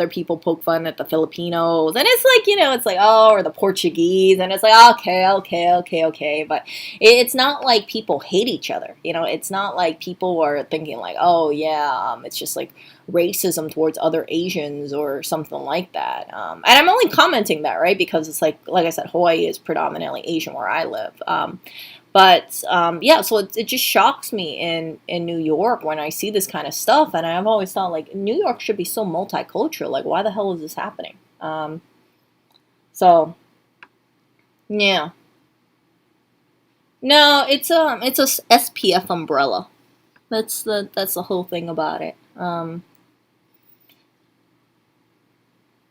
S1: people poke fun at the Filipinos. And it's like, it's like, oh, or the Portuguese, and it's like, okay, okay, okay, okay. But it's not like people hate each other. It's not like people are thinking like, oh yeah, it's just like racism towards other Asians or something like that. And I'm only commenting that, right? Because it's like I said, Hawaii is predominantly Asian where I live. Yeah, so it just shocks me in New York when I see this kind of stuff. And I've always thought like New York should be so multicultural. Like, why the hell is this happening? So yeah. No, it's a SPF umbrella. That's the whole thing about it.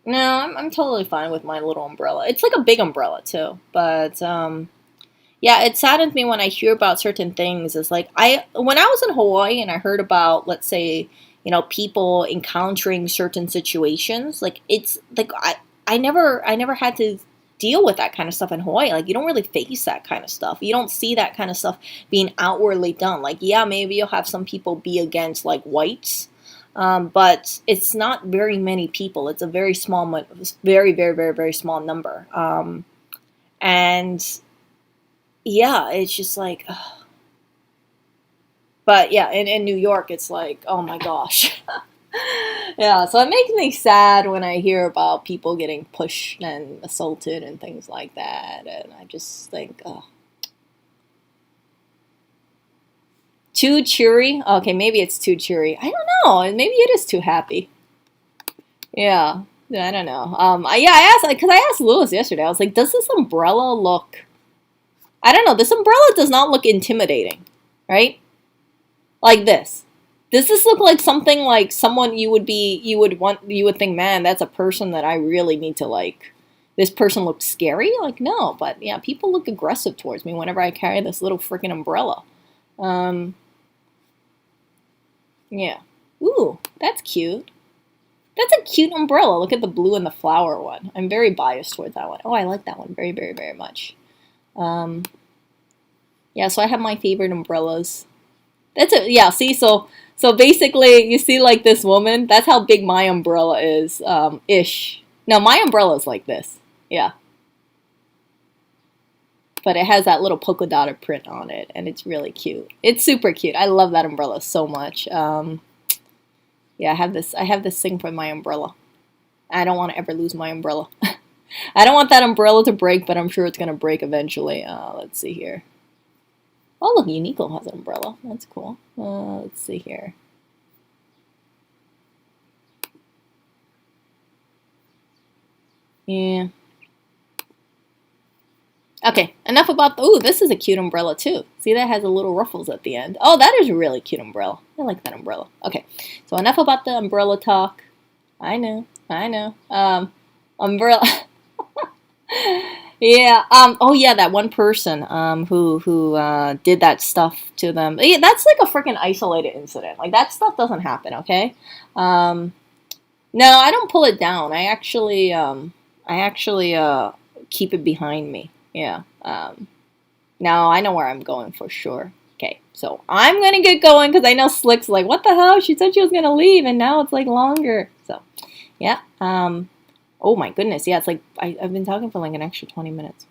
S1: No, I'm totally fine with my little umbrella. It's like a big umbrella too, but yeah, it saddens me when I hear about certain things. It's like when I was in Hawaii and I heard about, let's say, people encountering certain situations. Like it's like I never had to deal with that kind of stuff in Hawaii. Like you don't really face that kind of stuff. You don't see that kind of stuff being outwardly done. Like yeah, maybe you'll have some people be against like whites. But it's not very many people. It's a very small, very, very, very, very small number. And yeah, it's just like, ugh. But yeah, in New York, it's like, oh my gosh. Yeah, so it makes me sad when I hear about people getting pushed and assaulted and things like that. And I just think, oh. Too cheery? Okay, maybe it's too cheery. I don't know. Maybe it is too happy. Yeah. I don't know. Yeah, I asked, because I asked Lewis yesterday. I was like, does this umbrella look? I don't know. This umbrella does not look intimidating, right? Like this. Does this look like something like someone you would think, man, that's a person that I really need to like. This person looks scary? Like, no. But yeah, people look aggressive towards me whenever I carry this little freaking umbrella. Yeah. Ooh, that's cute. That's a cute umbrella. Look at the blue and the flower one. I'm very biased towards that one. Oh, I like that one very, very, very much. Yeah, so I have my favorite umbrellas. That's it. Yeah, see, so basically, you see like this woman, that's how big my umbrella is, ish. No, my umbrella is like this. Yeah. But it has that little polka dotted print on it, and it's really cute. It's super cute. I love that umbrella so much. Yeah, I have this thing for my umbrella. I don't want to ever lose my umbrella. I don't want that umbrella to break, but I'm sure it's gonna break eventually. Let's see here. Oh, look, Uniqlo has an umbrella. That's cool. Let's see here. Yeah. Okay, enough about, ooh, this is a cute umbrella too. See, that has a little ruffles at the end. Oh, that is a really cute umbrella. I like that umbrella. Okay, so enough about the umbrella talk. I know. Umbrella. Yeah. Oh yeah, that one person who did that stuff to them. Yeah, that's like a freaking isolated incident. Like that stuff doesn't happen. Okay. No, I don't pull it down. I actually keep it behind me. Yeah. Now I know where I'm going for sure. Okay, so I'm gonna get going because I know Slick's like, what the hell? She said she was gonna leave, and now it's like longer. So, yeah. Oh my goodness. Yeah, it's like I've been talking for like an extra 20 minutes.